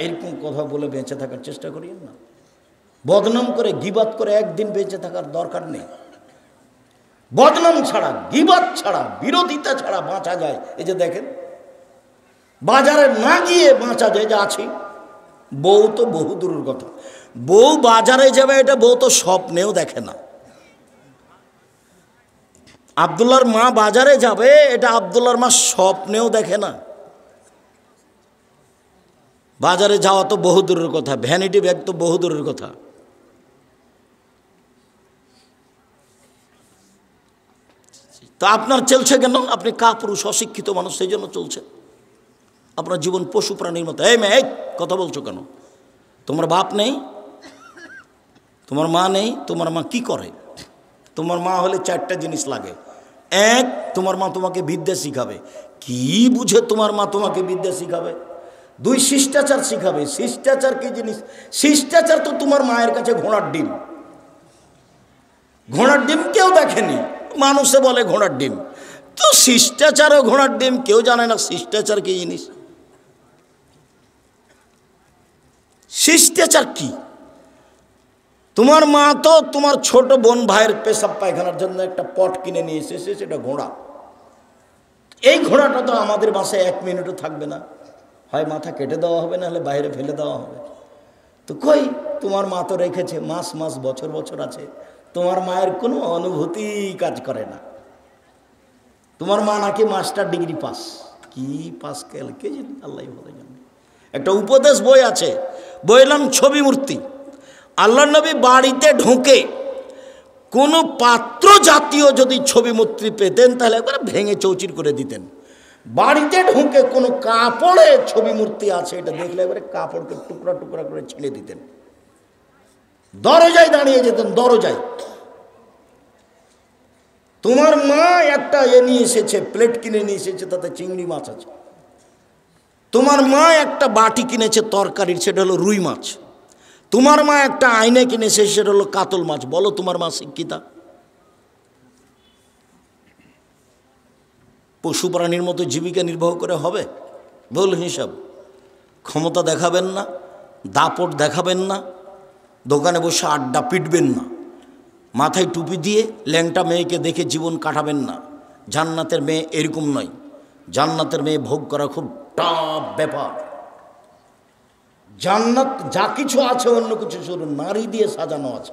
এরকম কথা বলে বেঁচে থাকার চেষ্টা করিয়েন না। বদনাম করে গিবাত করে একদিন বেঁচে থাকার দরকার নেই। বদনাম ছাড়া, গিবাত ছাড়া, বিরোধিতা ছাড়া বাঁচা যায়। এই যে দেখেন, বাজারে না গিয়ে বাঁচা যায়। যে আছি, বউ তো বহু দূরের কথা, বউ বাজারে যাবে এটা বউ তো স্বপ্নেও দেখে না। আব্দুল্লাহর মা বাজারে যাবে এটা আব্দুল্লাহর মা স্বপ্নেও দেখে না। বাজারে যাওয়া তো বহু দূরের কথা, ভ্যানিটি ব্যাগ তো বহু দূরের কথা। তা আপনার চলছে কেন? আপনি কাপুরুষ, অশিক্ষিত মানুষ, সেই জন্য চলছে। আপনার জীবন পশু প্রাণীর মতো। এই মেয়ে, কথা বলছো কেন? তোমার বাপ নেই, তোমার মা নেই, তোমার মা কি করে? তোমার মা হলে চারটা জিনিস লাগে। এক, তোমার মা তোমাকে বিদ্যা শিখাবে। কি বুঝে তোমার মা তোমাকে বিদ্যা শিখাবে? দুই, শিষ্টাচার শিখাবে। শিষ্টাচার কি জিনিস? শিষ্টাচার তো তোমার মায়ের কাছে ঘোড়ার ডিম। ঘোড়ার ডিম কেউ দেখেনি, মানুষে বলে ঘোড়ার ডিম। তো শিষ্টাচারও ঘোড়ার ডিম, কেউ জানে না শিষ্টাচার কি জিনিস। শিষ্টাচার কি? তোমার মা তো তোমার ছোট বোন ভাইয়ের পেশাব পায়খানার জন্য একটা পট কিনে নিয়ে এসেছে, সেটা ঘোড়া। এই ঘোড়াটা তো আমাদের বাসায় 1 মিনিটও থাকবে না, হয় মাথা কেটে দেওয়া হবে, না হলে বাইরে ফেলে দেওয়া হবে। তো কই, তোমার মা তো রেখেছে, মাস মাস বছর বছর আছে। তোমার মায়ের কোনো অনুভূতি কাজ করে না। তোমার মা নাকি মাস্টার ডিগ্রি পাস, কি পাস কেল কে জানি, আল্লাহ ভালো জানে। একটা উপদেশ বই আছে, বইয়ের নাম ছবি মূর্তি। আল্লাহ নবী বাড়িতে ঢোকে কোনো পাত্র জাতীয় যদি ছবি মূর্তি পেতেন তাহলে একবার ভেঙে চৌচির করে দিতেন। বাড়িতে ঢুকে কোনো কাপড়ে ছবি মূর্তি আছে এটা দেখলে এবারে কাপড়কে টুকরা টুকরা করে ছিঁড়ে দিতেন। দরজায় দাঁড়িয়ে যেতেন, দরজায়। তোমার মা একটা নিয়ে এসেছে, প্লেট কিনে নিয়ে এসেছে, তাতে চিংড়ি মাছ আছে। তোমার মা একটা বাটি কিনেছে তরকারির, সেটা হলো রুই মাছ। তোমার মা একটা আয়না কিনেছে, সেটা হলো কাতল মাছ। বলো, তোমার মা শিক্ষিতা? পশু প্রাণীর মতো জীবিকা নির্বাহ করে হবে? ভুল হিসাব। ক্ষমতা দেখাবেন না, দাপট দেখাবেন না, দোকানে বসে আড্ডা পিটবেন না, মাথায় টুপি দিয়ে ল্যাংটা মেয়েকে দেখে জীবন কাটাবেন না। জান্নাতের মেয়ে এরকম নয়। জান্নাতের মেয়ে ভোগ করা খুব টাফ ব্যাপার। জান্নাত যা কিছু আছে অন্য কিছু শুরু নারী দিয়ে সাজানো আছে।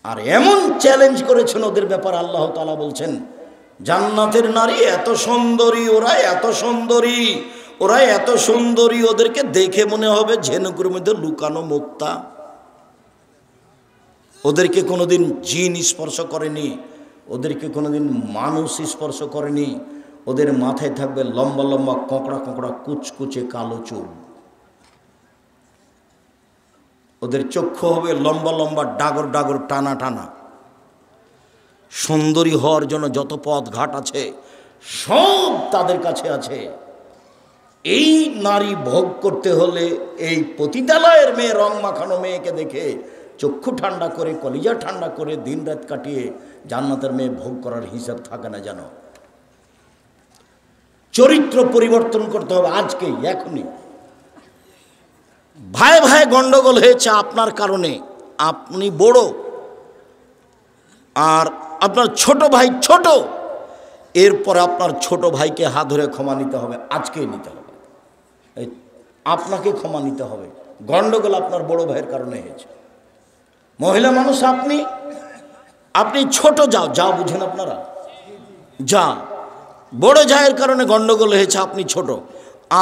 আর এমন চ্যালেঞ্জ করেছেন ওদের ব্যাপার, আল্লাহ তাআলা বলছেন জান্নাতের নারী এত সুন্দরী, ওরা এত সুন্দরী, ওরা এত সুন্দরী, ওদেরকে দেখে মনে হবে ঝিনুকের মধ্যে লুকানো মুক্তা। ওদেরকে কোনোদিন জিন স্পর্শ করেনি, ওদেরকে কোনোদিন মানুষ স্পর্শ করেনি। ওদের মাথায় থাকবে লম্বা লম্বা কোঁকড়া কোঁকড়া কুচকুচে কালো চুল। ওদের চক্ষু হবে লম্বা লম্বা ডাগর ডাগর টানা টানা। সুন্দরী হওয়ার জন্য যত পথ ঘাট আছে সব তাদের কাছে আছে। এই নারী ভোগ করতে হলে এই পতিতালয়ের মেয়ে, রং মাখানো মেয়েকে দেখে চক্ষু ঠান্ডা করে, কলিজা ঠান্ডা করে দিন রাত কাটিয়ে জান্নাতের মেয়ে ভোগ করার হিসাব থাকে না জানো। চরিত্র পরিবর্তন করতে হবে আজকেই, এখনই। ভাই ভাই গন্ডগোল হয়েছে আপনার কারণে। আপনি বড় আর আপনার ছোট ভাই ছোট, এরপরে আপনার ছোট ভাইকে হাত ধরে ক্ষমা নিতে হবে, আজকেই নিতে হবে। আপনাকে ক্ষমা নিতে হবে। গন্ডগোল আপনার বড় ভাইয়ের কারণে হয়েছে। মহিলা মানুষ আপনি, আপনি ছোট, যাও যাও বুঝেন আপনারা, যা বড় জায়ের কারণে গন্ডগোল হয়েছে, আপনি ছোট,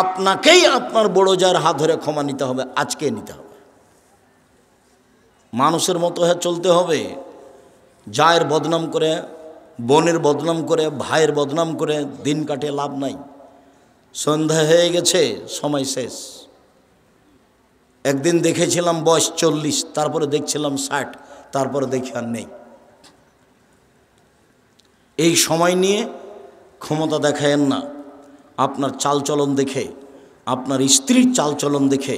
আপনাকেই আপনার বড় জায়ের হাত ধরে ক্ষমা নিতে হবে, আজকে নিতে হবে। মানুষের মতো হয়ে চলতে হবে। জায়ের বদনাম করে, বোনের বদনাম করে, ভাইয়ের বদনাম করে দিন কাটে লাভ নাই। সন্ধ্যা হয়ে গেছে, সময় শেষ। একদিন দেখেছিলাম বয়স 40, তারপরে দেখছিলাম 60, তারপরে দেখি আর নেই। এই সময় নিয়ে ক্ষমতা দেখায়েন না। আপনার চালচলন দেখে, আপনার স্ত্রীর চালচলন দেখে,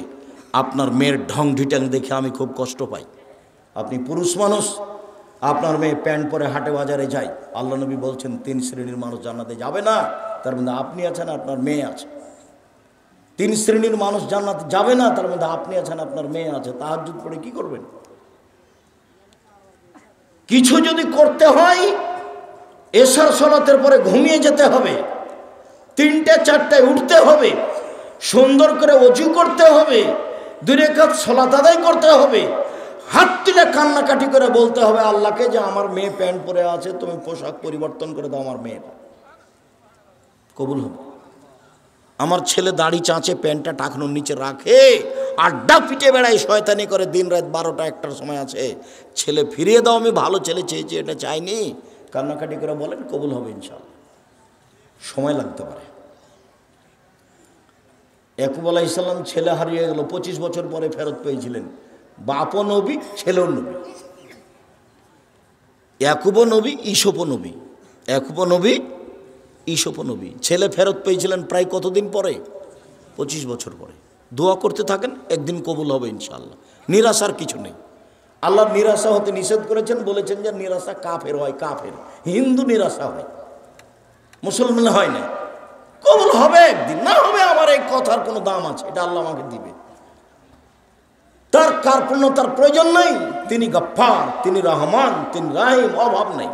আপনার মেয়ের ঢং ঢিটাং দেখে আমি খুব কষ্ট পাই। আপনি পুরুষ মানুষ, আপনার মেয়ে প্যান্ট পরে হাটে বাজারে যায়। আল্লাহ নবী বলছেন 3 শ্রেণীর মানুষ জান্নাতে যাবে না, তার মধ্যে আপনি আছেন, আপনার মেয়ে আছে। তিন শ্রেণীর মানুষ জান্নাতে যাবে না, তার মধ্যে আপনি আছেন, আপনার মেয়ে আছে। তাহাজ্জুদ পড়ে কি করবেন? কিছু যদি করতে হয় এশার সালাতের পরে ঘুমিয়ে যেতে হবে, 3টে 4টায় উঠতে হবে, সুন্দর করে ওযু করতে হবে, 2 রাকাত সালাত আদায় করতে হবে, হাত তুলে কান্নাকাটি করে বলতে হবে আল্লাহকে যে আমার মেয়ে প্যান্ট পরে আছে, তুমি পোশাক পরিবর্তন করে দাও, আমার মেয়ের কবুল হবে। আমার ছেলে দাড়ি চাঁচে, প্যান্টটা টাকনোর নিচে রাখে, আড্ডা পিটে বেড়ায়, শয়তানি করে, দিন রাত 12টা 1টার সময় আছে, ছেলে ফিরিয়ে দাও, আমি ভালো ছেলে চেয়েছি, এটা চাইনি, কান্নাকাটি করে বলেন, কবুল হবে ইনশাআল্লাহ। সময় লাগতে পারে। ইয়াকুব আলাইহিস সালাম ছেলে হারিয়ে গেল, 25 বছর পরে ফেরত পেয়েছিলেন। বাপও নবী, ছেলেও নবী। ইয়াকুবও নবী, ঈসপও নবী। ইয়াকুবও নবী, ঈসপও নবী। ছেলে ফেরত পেয়েছিলেন প্রায় কতদিন পরে? 25 বছর পরে। দোয়া করতে থাকেন, একদিন কবুল হবে ইনশাআল্লাহ। নিরাশার কিছু নেই। আল্লাহ নিরাশা হতে নিষেধ করেছেন, বলেছেন যে নিরাশা কাফের হয়, কাফের। হিন্দু নিরাশা হয়, মুসলমান হয় না। কবুল হবে একদিন, না হবে আমার এই কথার কোনো দাম আছে, এটা আল্লাহ আমাকে দিবে। তার কার্পণ্যতার প্রয়োজন নাই। তিনি গফফার, তিনি রহমান, তিনি রাহিম, অভাব নেই।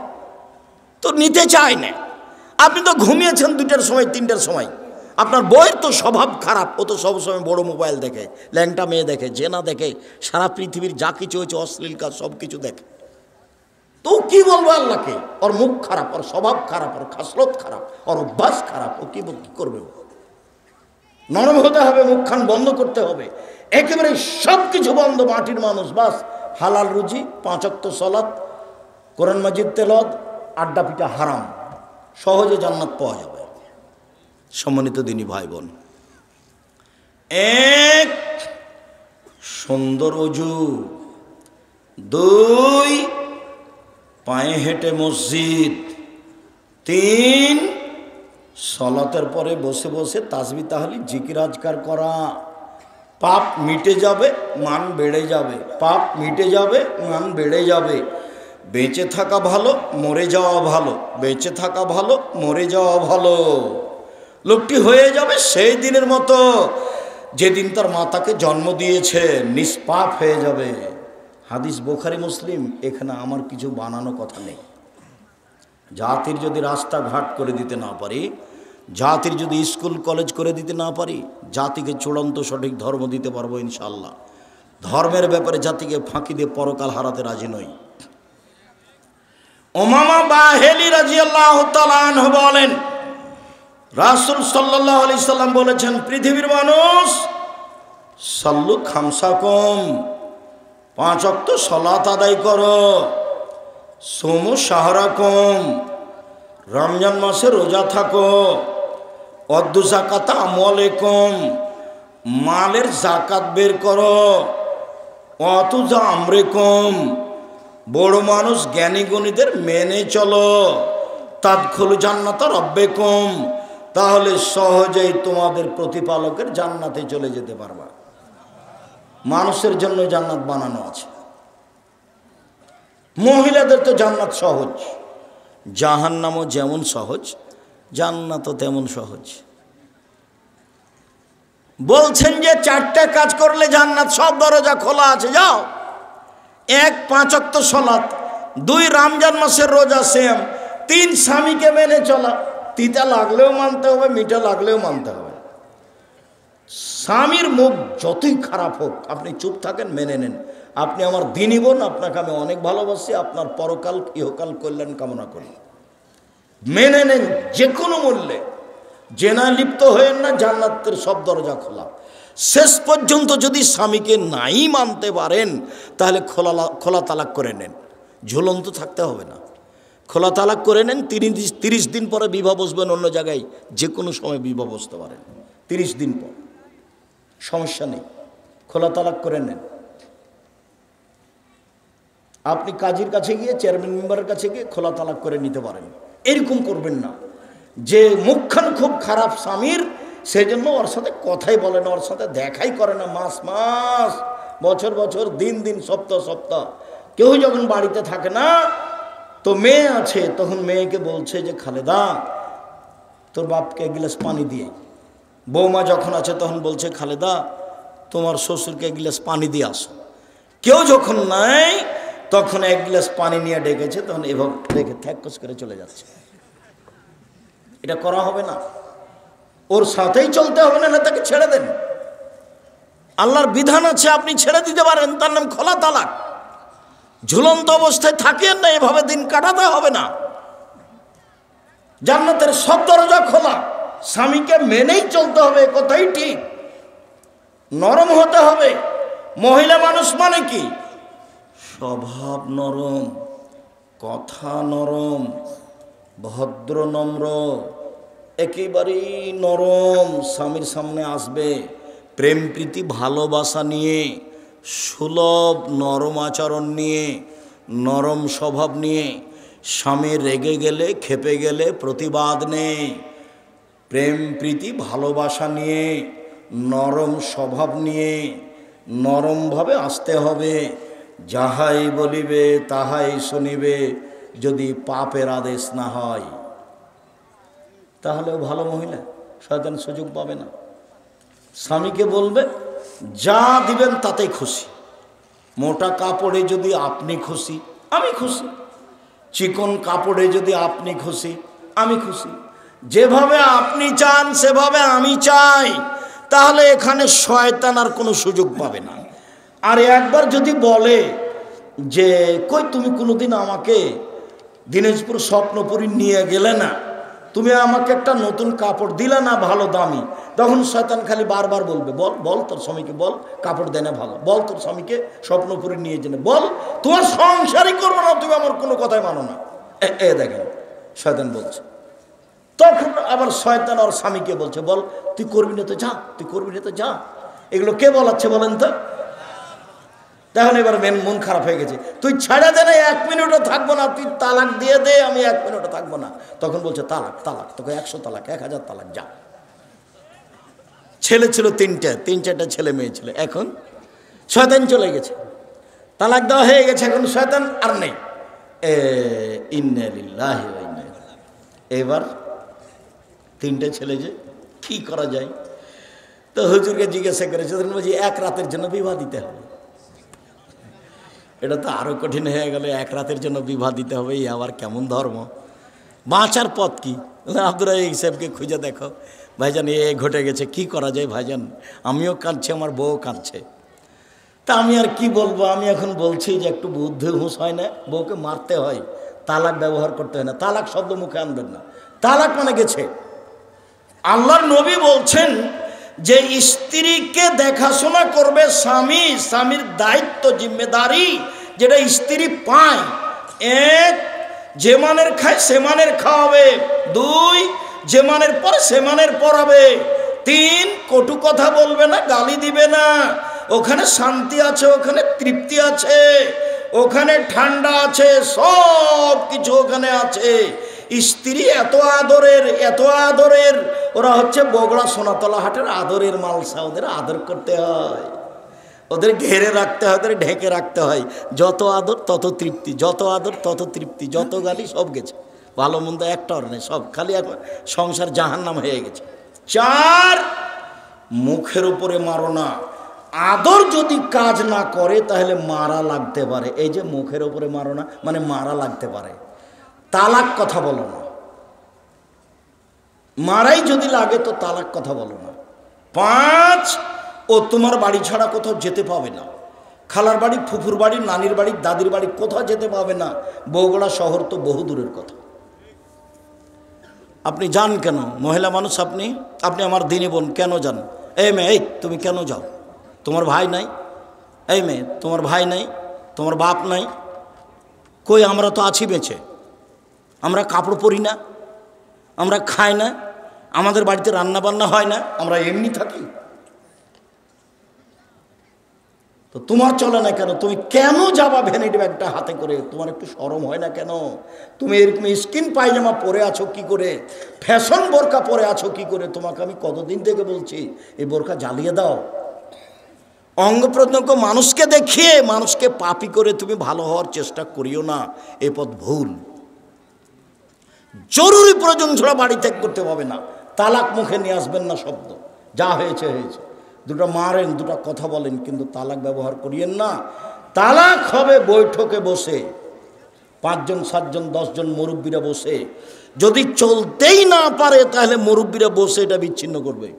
তো নিতে চায় না। আপনি তো ঘুমিয়েছেন 2টার সময়, 3টার সময়। আপনার বইয়ের তো স্বভাব খারাপ, ও তো সবসময় বড় মোবাইল দেখে, ল্যাংটা মেয়ে দেখে, জেনা দেখে, সারা পৃথিবীর যা কিছু হয়েছে অশ্লীল কাজ সব কিছু দেখে। তো কি বলবো আল্লাহকে? ওর মুখ খারাপ, ওর স্বভাব খারাপ, ওর খাসলত খারাপ, ওর অভ্যাস খারাপ, ও কি করবে? নরম হতে হবে, মুখখান বন্ধ করতে হবে, একেবারে সব কিছু বন্ধ। মাটির মানুষ, বাস হালাল রুজি, 5 ওয়াক্ত সালাত, কোরআন মাজিদ তেলাওয়াত, আড্ডা পিটা হারাম, সহজে জান্নাত পাওয়া যাবে। সম্মানিত দিনী ভাই বোন, 1 সুন্দর ওযু, 2 পায়ে হেঁটে মসজিদ, 3 সালাতের পরে বসে বসে তাসবিহ তাহলিল জিকির আজকার করা। পাপ মিটে যাবে, মান বেড়ে যাবে। পাপ মিটে যাবে, মান বেড়ে যাবে। বেঁচে থাকা ভালো, মরে যাওয়া ভালো। বেঁচে থাকা ভালো, মরে যাওয়া ভালো। লোকটি হয়ে যাবে সেই দিনের মতো যেদিন তার মাতাকে জন্ম দিয়েছে, নিষ্পাপ হয়ে যাবে। হাদিস বুখারী মুসলিম। এখানে আমার কিছু বানানো কথা নেই। জাতির যদি রাস্তাঘাট করে দিতে না পারি, জাতির যদি স্কুল কলেজ করে দিতে না পারি, জাতিকে চূড়ান্ত সঠিক ধর্ম দিতে পারবো ইনশাআল্লাহ। ধর্মের ব্যাপারে জাতিকে ফাঁকি দিয়ে পরকাল হারাতে রাজি নই। উমামা বাহিলি রাদিয়াল্লাহু তাআলা আনহু বলেন, রাসূল সাল্লাল্লাহু আলাইহি সাল্লাম বলেছেন, পৃথিবীর মানুষ সাল্লু খামসাকুম, 5 ওয়াক্ত সালাত আদায় করো, সুমু শাহরাকুম, রমজান মাসে রোজা থাকো, অদ্দু যাকাতা আমওয়ালিকুম, মালের যাকাত বের করো, অতুজা আমরিকুম, বড় মানুষ জ্ঞানী গুণীদের মেনে চলো, তাদখুলু জান্নাতা রাব্বিকুম, তাহলে সহজেই তোমাদের প্রতিপালকের জান্নাতে চলে যেতে পারবা। মানুষের জন্য জান্নাত বানানো আছে। মহিলাদের তো জান্নাত সহজ, জাহান্নামও যেমন সহজ, জান্নাতও তেমন সহজ। বলছেন যে 4টা কাজ করলে জান্নাত, সব দরজা খোলা আছে, যাও। 1 5 ওয়াক্ত সালাত, 2 রমজান মাসের রোজা, সেম। 3 স্বামীকে মেনে চলা, তিতা লাগলেও মানতে হবে, মিঠা লাগলেও মানতে হবে। স্বামীর মুখ যতই খারাপ হোক আপনি চুপ থাকেন, মেনে নেন। আপনি আমার দিনী বোন, আপনাকে আমি অনেক ভালোবাসি, আপনার পরকাল ইহকাল কল্যাণ কামনা করি, মেনে নেন যে কোনো মূল্যে। জেনা লিপ্ত হয়েন না, জান্নাতের সব দরজা খোলা। শেষ পর্যন্ত যদি স্বামীকে নাই মানতে পারেন, তাহলে খোলা তালাক করে নেন, ঝুলন্ত থাকতে হবে না। খোলা তালাক করে নেন, 30 দিন পরে বিবাহ বসবেন অন্য জায়গায়, যে কোনো সময় বিবাহ বসতে পারেন 30 দিন পর, সমস্যা নেই। খোলা তালাক করে নেন। আপনি কাজীর কাছে গিয়ে, চেয়ারম্যান মেম্বারের কাছে গিয়ে খোলা তালাক করে নিতে পারেন। এরকম করবেন না যে মুখখান খুব খারাপ স্বামীর, সেই জন্য ওর সাথে কথাই বলে না, ওর সাথে দেখাই করে না, মাস মাস, বছর বছর, দিন দিন, সপ্তাহ সপ্তাহ। কেউ যখন বাড়িতে থাকে না, তো মেয়ে আছে, তখন মেয়েকে বলছে যে খালেদা তোর বাপকে 1 গ্লাস পানি দিয়ে, বৌমা যখন আছে তখন বলছে, খালেদা তোমার শ্বশুরকে এক গ্লাস পানি দিয়ে আসো। কেউ যখন নাই তখন এক গ্লাস পানি নিয়ে ডেকেছে, তখন এভাবে রেখে থ্যাকস করে চলে যাচ্ছে। এটা করা হবে না, ওর সাথেই চলতে হবে, না তাকে ছেড়ে দেন। আল্লাহর বিধান আছে, আপনি ছেড়ে দিতে পারেন, তার নাম খোলা তালাক। ঝুলন্ত অবস্থায় থাকেন না, এভাবে দিন কাটাতে হবে না। জান্নাতের সব দরজা খোলা, স্বামীকে মেনেই চলতে হবে, কথাই ঠিক। নরম হতে হবে। মহিলা মানুষ মানে কি? স্বভাব নরম, কথা নরম, ভদ্র নম্র, একেবারেই নরম। স্বামীর সামনে আসবে প্রেম প্রীতি ভালোবাসা নিয়ে, সুলভ নরম আচরণ নিয়ে, নরম স্বভাব নিয়ে। স্বামী রেগে গেলে, খেপে গেলে প্রতিবাদ নেই। প্রেম প্রীতি ভালোবাসা নিয়ে, নরম স্বভাব নিয়ে, নরমভাবে আসতে হবে। যাহাই বলিবে তাহাই শুনিবে, যদি পাপের আদেশ না হয়। তাহলেও ভালো মহিলা, শয়তান সুযোগ পাবে না। স্বামীকে বলবে যা দিবেন তাতেই খুশি। মোটা কাপড়ে যদি আপনি খুশি, আমি খুশি। চিকন কাপড়ে যদি আপনি খুশি, আমি খুশি। যেভাবে আপনি চান সেভাবে আমি চাই। তাহলে এখানে শয়তান আর কোনো সুযোগ পাবে না। আর একবার যদি বলে যে কই তুমি কোনোদিন আমাকে দিনাজপুর স্বপ্নপুরী নিয়ে গেলে না, তুমি আমাকে একটা নতুন কাপড় দিলে না ভালো দামি, তখন শয়তান খালি বারবার বলবে, বল বল তোর স্বামীকে বল কাপড় দেয় না ভালো, বল তোর স্বামীকে স্বপ্নপুরী নিয়ে যেতে বল, তোমার সংসারই করবো না, তুমি আমার কোনো কথাই মানো না। দেখেন শয়তান বলছে। তখন আবার শয়তান আর স্বামীকে বলছে, বল তুই করবি না তো যা, তুই করবি না তো যা। এগুলো কে বলাচ্ছে বলেন তো? তখন এবার মন খারাপ হয়ে গেছে, তুই ছাড়া দে না, 1 মিনিটও থাকবো না, তুই তালাক দিয়ে দে, আমি 1 মিনিটও থাকবো না। তখন বলছে তালাক তালাক, তোকে 100 তালাক, 1000 তালাক, যা। ছেলে ছিল 3-4টা ছেলে মেয়ে ছিল, এখন শয়তান চলে গেছে, তালাক দেওয়া হয়ে গেছে, এখন শয়তান আর নেই। ইন্না লিল্লাহি ওয়া ইন্না ইলাইহি। এবার 3টে ছেলে, যে কি করা যায়? তো হুজুরকে জিজ্ঞাসা করেছে, বলছি 1 রাতের জন্য বিবাহ দিতে হবে। এটা তো আরো কঠিন হয়ে গেল, 1 রাতের জন্য বিবাহ দিতে হবে, এই আবার কেমন ধর্ম? বাঁচার পথ কি? আব্দুর রাজ্জাক সাহেবকে খুঁজে দেখো, ভাইজান এ ঘটে গেছে, কি করা যায় ভাইজান? আমিও কাঁদছি, আমার বউ কাঁদছে। তা আমি আর কি বলবো? আমি এখন বলছি যে একটু বুদ্ধি হুঁশ হয় না, বউকে মারতে হয়, তালাক ব্যবহার করতে হয় না, তালাক শব্দ মুখে আনবেন না। তালাক মানে গেছে। আল্লাহর নবী বলছেন যে স্ত্রীকে দেখাশোনা করবে স্বামী, স্বামীর দায়িত্ব জিম্মেদারি যেটা স্ত্রী পায়। 1, যে মানের খায় সে মানের খাওয়াবে। 2, যে মানের পরে সে মানের পড়াবে। 3, কটু কথা বলবে না, গালি দিবে না। ওখানে শান্তি আছে, ওখানে তৃপ্তি আছে, ওখানে ঠান্ডা আছে, সব কিছু ওখানে আছে। স্ত্রী এত আদরের, এত আদরের, ওরা হচ্ছে বগড়া সোনাতলা হাটের আদরের মালসা। ওদের আদর করতে হয়, ওদের ঘেরে রাখতে হয়, ওদের ঢেকে রাখতে হয়। যত আদর তত তৃপ্তি, যত আদর তত তৃপ্তি, যত গালি সব গেছে, ভালো মন্দ একটাও নেই, সব খালি এখন সংসার জাহান্নাম হয়ে গেছে। 4, মুখের উপরে মারো না। আদর যদি কাজ না করে তাহলে মারা লাগতে পারে। এই যে মুখের উপরে মারো না মানে মারা লাগতে পারে। তালাক কথা বলো না, মারাই যদি লাগে তো তালাক কথা বলো না। 5, ও তোমার বাড়ি ছাড়া কোথাও যেতে পাবে না। খালার বাড়ি, ফুফুর বাড়ি, নানির বাড়ি, দাদির বাড়ি কোথাও যেতে পাবে না। বগুড়া শহর তো বহু দূরের কথা। আপনি যান কেন? মহিলা মানুষ আপনি, আপনি আমার দিনী বোন, কেন যান? এই মেয়ে, এই তুমি কেন যাও? তোমার ভাই নাই? এই মেয়ে, তোমার ভাই নাই, তোমার বাপ নাই? কই, আমরা তো আছি বেঁচে, আমরা কাপড় পরি না, আমরা খাই না, আমাদের বাড়িতে রান্না বান্না হয় না, আমরা এমনি থাকি। তো তোমার চলে না কেন? তুমি কেন যাবা ভ্যানিটি ব্যাগটা হাতে করে? তোমার একটু শরম হয় না কেন? তুমি এরকম স্কিন পায়জামা পরে আছো কি করে? ফ্যাশন বোরকা পরে আছো কি করে? তোমাকে আমি কতদিন থেকে বলছি এই বোরকা জ্বালিয়ে দাও। অঙ্গ প্রত্যঙ্গ মানুষকে দেখিয়ে মানুষকে পাপী করে তুমি ভালো হওয়ার চেষ্টা করিও না, এ পথ ভুল। জরুরি প্রয়োজন ছাড়া বাড়ি ত্যাগ করতে হবে না। তালাক মুখে নিয়ে আসবেন না শব্দ। যা হয়েছে হয়েছে, দুটো মারেন, দুটো কথা বলেন, কিন্তু তালাক ব্যবহার করিয়েন না। তালাক হবে বৈঠকে বসে, 5 জন 7 জন 10 জন মুরব্বীরা বসে। যদি চলতেই না পারে তাহলে মুরব্বীরা বসে এটা বিচ্ছিন্ন করবে।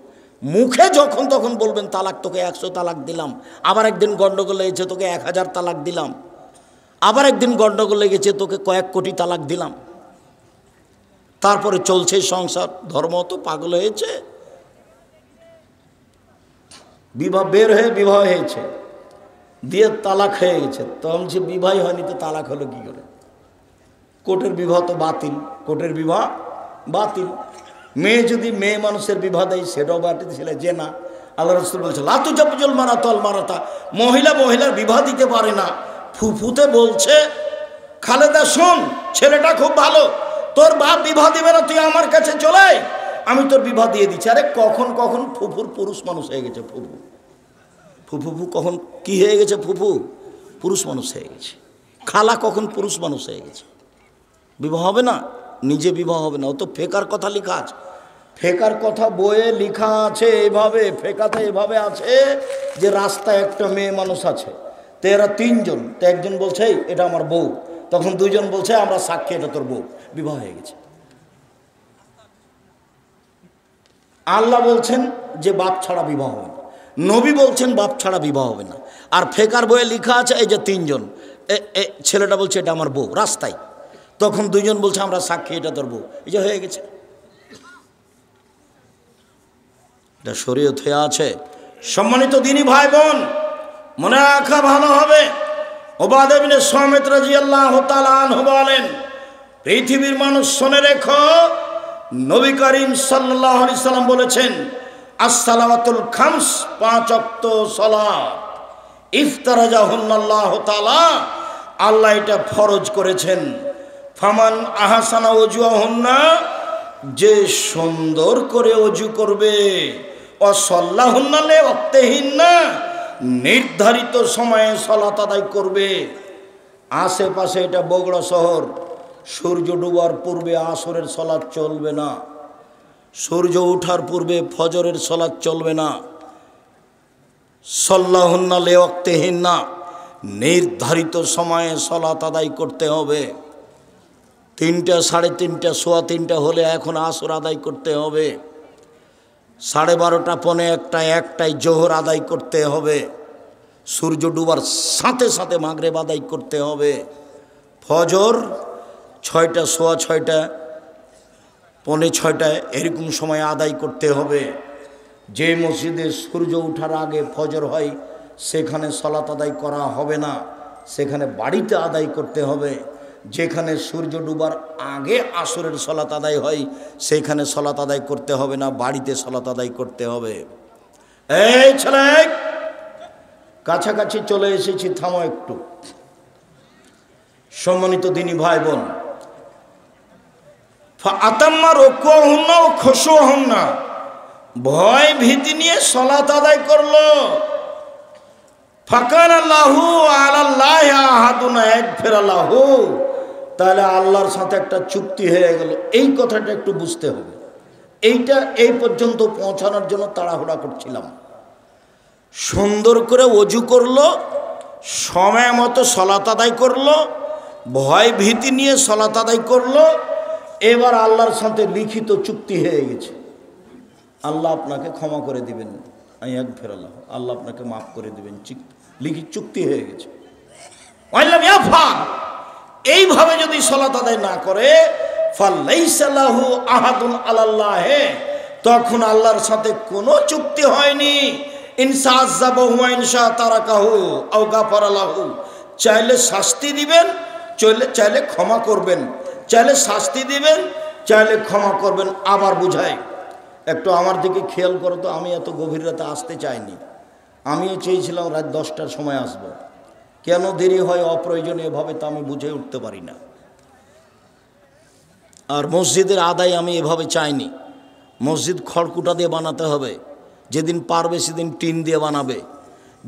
মুখে যখন তখন বলবেন তালাক, তোকে 100 তালাক দিলাম, আবার একদিন গন্ডগোল লেগেছে তোকে 1000 তালাক দিলাম, আবার একদিন গন্ডগোল লেগেছে তোকে কয়েক কোটি তালাক দিলাম। তারপরে চলছে সংসার। ধর্ম তো পাগল হয়েছে। বিবাহ বের হয়ে বিবাহ হয়েছে, দিয়ে তালাক হয়ে গেছে। তো বলছে বিবাহ হয়নি তো তালাক হলো কি করে? কোর্টের বিবাহ তো বাতিল, কোর্টের বিবাহ বাতিল। মেয়ে যদি মেয়ে মানুষের বিবাহ দেয় সেটাও বাতিল ছিল যে না। আল্লাহ রাসূল বলছে লাতু জাবজুল মারাতাল মারাতা, মহিলা মহিলার বিবাহ দিতে পারে না। ফুফুতে বলছে খালেদা শোন, ছেলেটা খুব ভালো, তোর বাপ বিবাহ দিবে না, তুই আমার কাছে চলে আয়, আমি তোর বিবাহ দিয়ে দিচ্ছি। আরে কখন কখন ফুফুর পুরুষ মানুষ হয়ে গেছে। ফুফু ফুফু কখন কি হয়ে গেছে? ফুফু পুরুষ মানুষ হয়ে গেছে। খালা কখন পুরুষ মানুষ হয়ে গেছে। বিবাহ হবে না, নিজে বিবাহ হবে না। ও তো ফেকার কথা লেখা আছে, ফেকার কথা বইয়ে লেখা আছে এইভাবে, ফেকাতে এভাবে আছে যে রাস্তায় একটা মেয়ে মানুষ আছে, তো এরা 3 জন, তো একজন বলছে এটা আমার বউ, তখন 2 জন বলছে আমরা সাক্ষী এটা তোর বউ, বিবাহ হয়ে গেছে। আল্লাহ বলছেন যে বাপ ছাড়া বিবাহ হবে না, নবী বলছেন বাপ ছাড়া বিবাহ হবে না। আর ফেকার বইয়ে লেখা আছে এই যে 3 জন, ছেলেটা বলছে এটা আমার বউ রাস্তায়, তখন 2 জন বলছে আমরা সাক্ষী এটা তোর বউ, এই যে হয়ে গেছে। এটা শরীয়ত হয়ে আছে। সম্মানিত দিনী ভাই বোন, মনে রাখা ভালো হবে, ওবাদা ইবনে সামিত রাদিয়াল্লাহু তাআলা আনহু বলেন, পৃথিবীর মানুষ শুনে রেখো, নবী করিম সাল্লাল্লাহু আলাইহি সাল্লাম বলেছেন as-salawatul khams, 5 ওয়াক্ত সালাত, ইফতারাজাহুল্লাহু তাআলা, আল্লাহ এটা ফরজ করেছেন। ফামান আহসানা ওযুহুন্না, যে সুন্দর করে ওযু করবে, ও সাল্লাহুন্না লিওয়াক্তিহিন্না, নির্ধারিত সময়ে সালাত আদায় করবে। আশেপাশে এটা বগুড়া শহর, সূর্য ডুবার পূর্বে আসরের সালাত চলবে না, সূর্য ওঠার পূর্বে ফজরের সালাত চলবে না। সাল্লাহুন্না লিওয়াক্তিহিন্না, নির্ধারিত সময়ে সালাত আদায় করতে হবে। 3টা, 3:30, 3:15 হলে এখন আসর আদায় করতে হবে। 12:30, 1:45, 1টায় জোহর আদায় করতে হবে। সূর্য ডুবার সাথে সাথে মাগরিব আদায় করতে হবে। ফজর 6টা, 6:15, 5:45 এরকম সময় আদায় করতে হবে। যে মসজিদে সূর্য ওঠার আগে ফজর হয় সেখানে সালাত আদায় করা হবে না, সেখানে বাড়িতে আদায় করতে হবে। যেখানে সূর্য ডুবার আগে আসরের সালাত আদায় হয় সেখানে সালাত আদায় করতে হবে না, বাড়িতে সালাত আদায় করতে হবে। এই ছেলে, কাছাকাছি চলে এসেছি, থামো একটু। সম্মানিত দিনী ভাই বোন, ফাতাম্মা রুকুহুন্না ওয়া খুশুহুন্না, ভয় ভীতি নিয়ে সালাত আদায় করলো। ফাকানা লাহু আলাল্লাহি আহাদুন ইয়াগফিরালাহু, তাহলে আল্লাহর সাথে একটা চুক্তি হয়ে গেল। এই কথাটা একটু বুঝতে হবে। এইটা এই পর্যন্ত পৌঁছানোর জন্য তাড়াহুড়া করছিলাম। সুন্দর করে ওযু করলো, সময় মতো সালাত আদায় করলো, ভয় ভীতি নিয়ে সালাত আদায় করলো। এবার আল্লাহর সাথে লিখিত চুক্তি হয়ে গেছে, আল্লাহ আপনাকে ক্ষমা করে দিবেন, ইয়াগফিরাল্লাহু, আল্লাহ আপনাকে মাফ করে দিবেন, লিখিত চুক্তি হয়ে গেছে। এইভাবে যদি সালাত আদায় না করে, ফালাইসা লাহু আহাদুন আলাল্লাহি, তখন আল্লাহর সাথে কোনো চুক্তি হয়নি। ইনসা আযাবাহু ওয়া ইনসা তারাকাহু আও গাফারা লাহু, চাইলে শাস্তি দিবেন, চাইলে ক্ষমা করবেন, চাইলে শাস্তি দিবেন, চাইলে ক্ষমা করবেন। আবার বুঝাই, একটু আমার দিকে খেয়াল করো তো, আমি এত গভীর রাতে আসতে চাইনি। আমিও চেয়েছিলাম রাত 10টার সময় আসব, কেন দেরি হয় অপ্রয়োজনীয়ভাবে তা আমি বুঝে উঠতে পারি না। আর মসজিদের আদায় আমি এভাবে চাইনি। মসজিদ খড়কুটা দিয়ে বানাতে হবে, যেদিন পারবে সেদিন টিন দিয়ে বানাবে,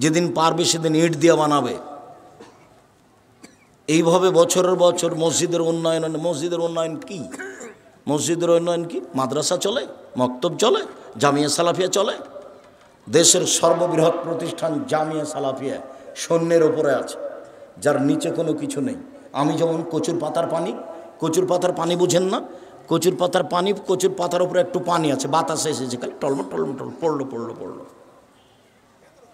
যেদিন পারবে সেদিন ইট দিয়ে বানাবে। এইভাবে বছরের বছর মসজিদের উন্নয়ন। মসজিদের উন্নয়ন কি? মসজিদের উন্নয়ন কি? মাদ্রাসা চলে, মক্তব চলে, জামিয়া সালাফিয়া চলে, দেশের সর্ববৃহৎ প্রতিষ্ঠান জামিয়া সালাফিয়া শূন্যের ওপরে আছে, যার নিচে কোনো কিছু নেই। আমি যেমন কচুর পাতার পানি বুঝেন না? কচুর পাতার উপরে একটু পানি আছে, বাতাসে এসেছে, খালি টলমট পড়লো।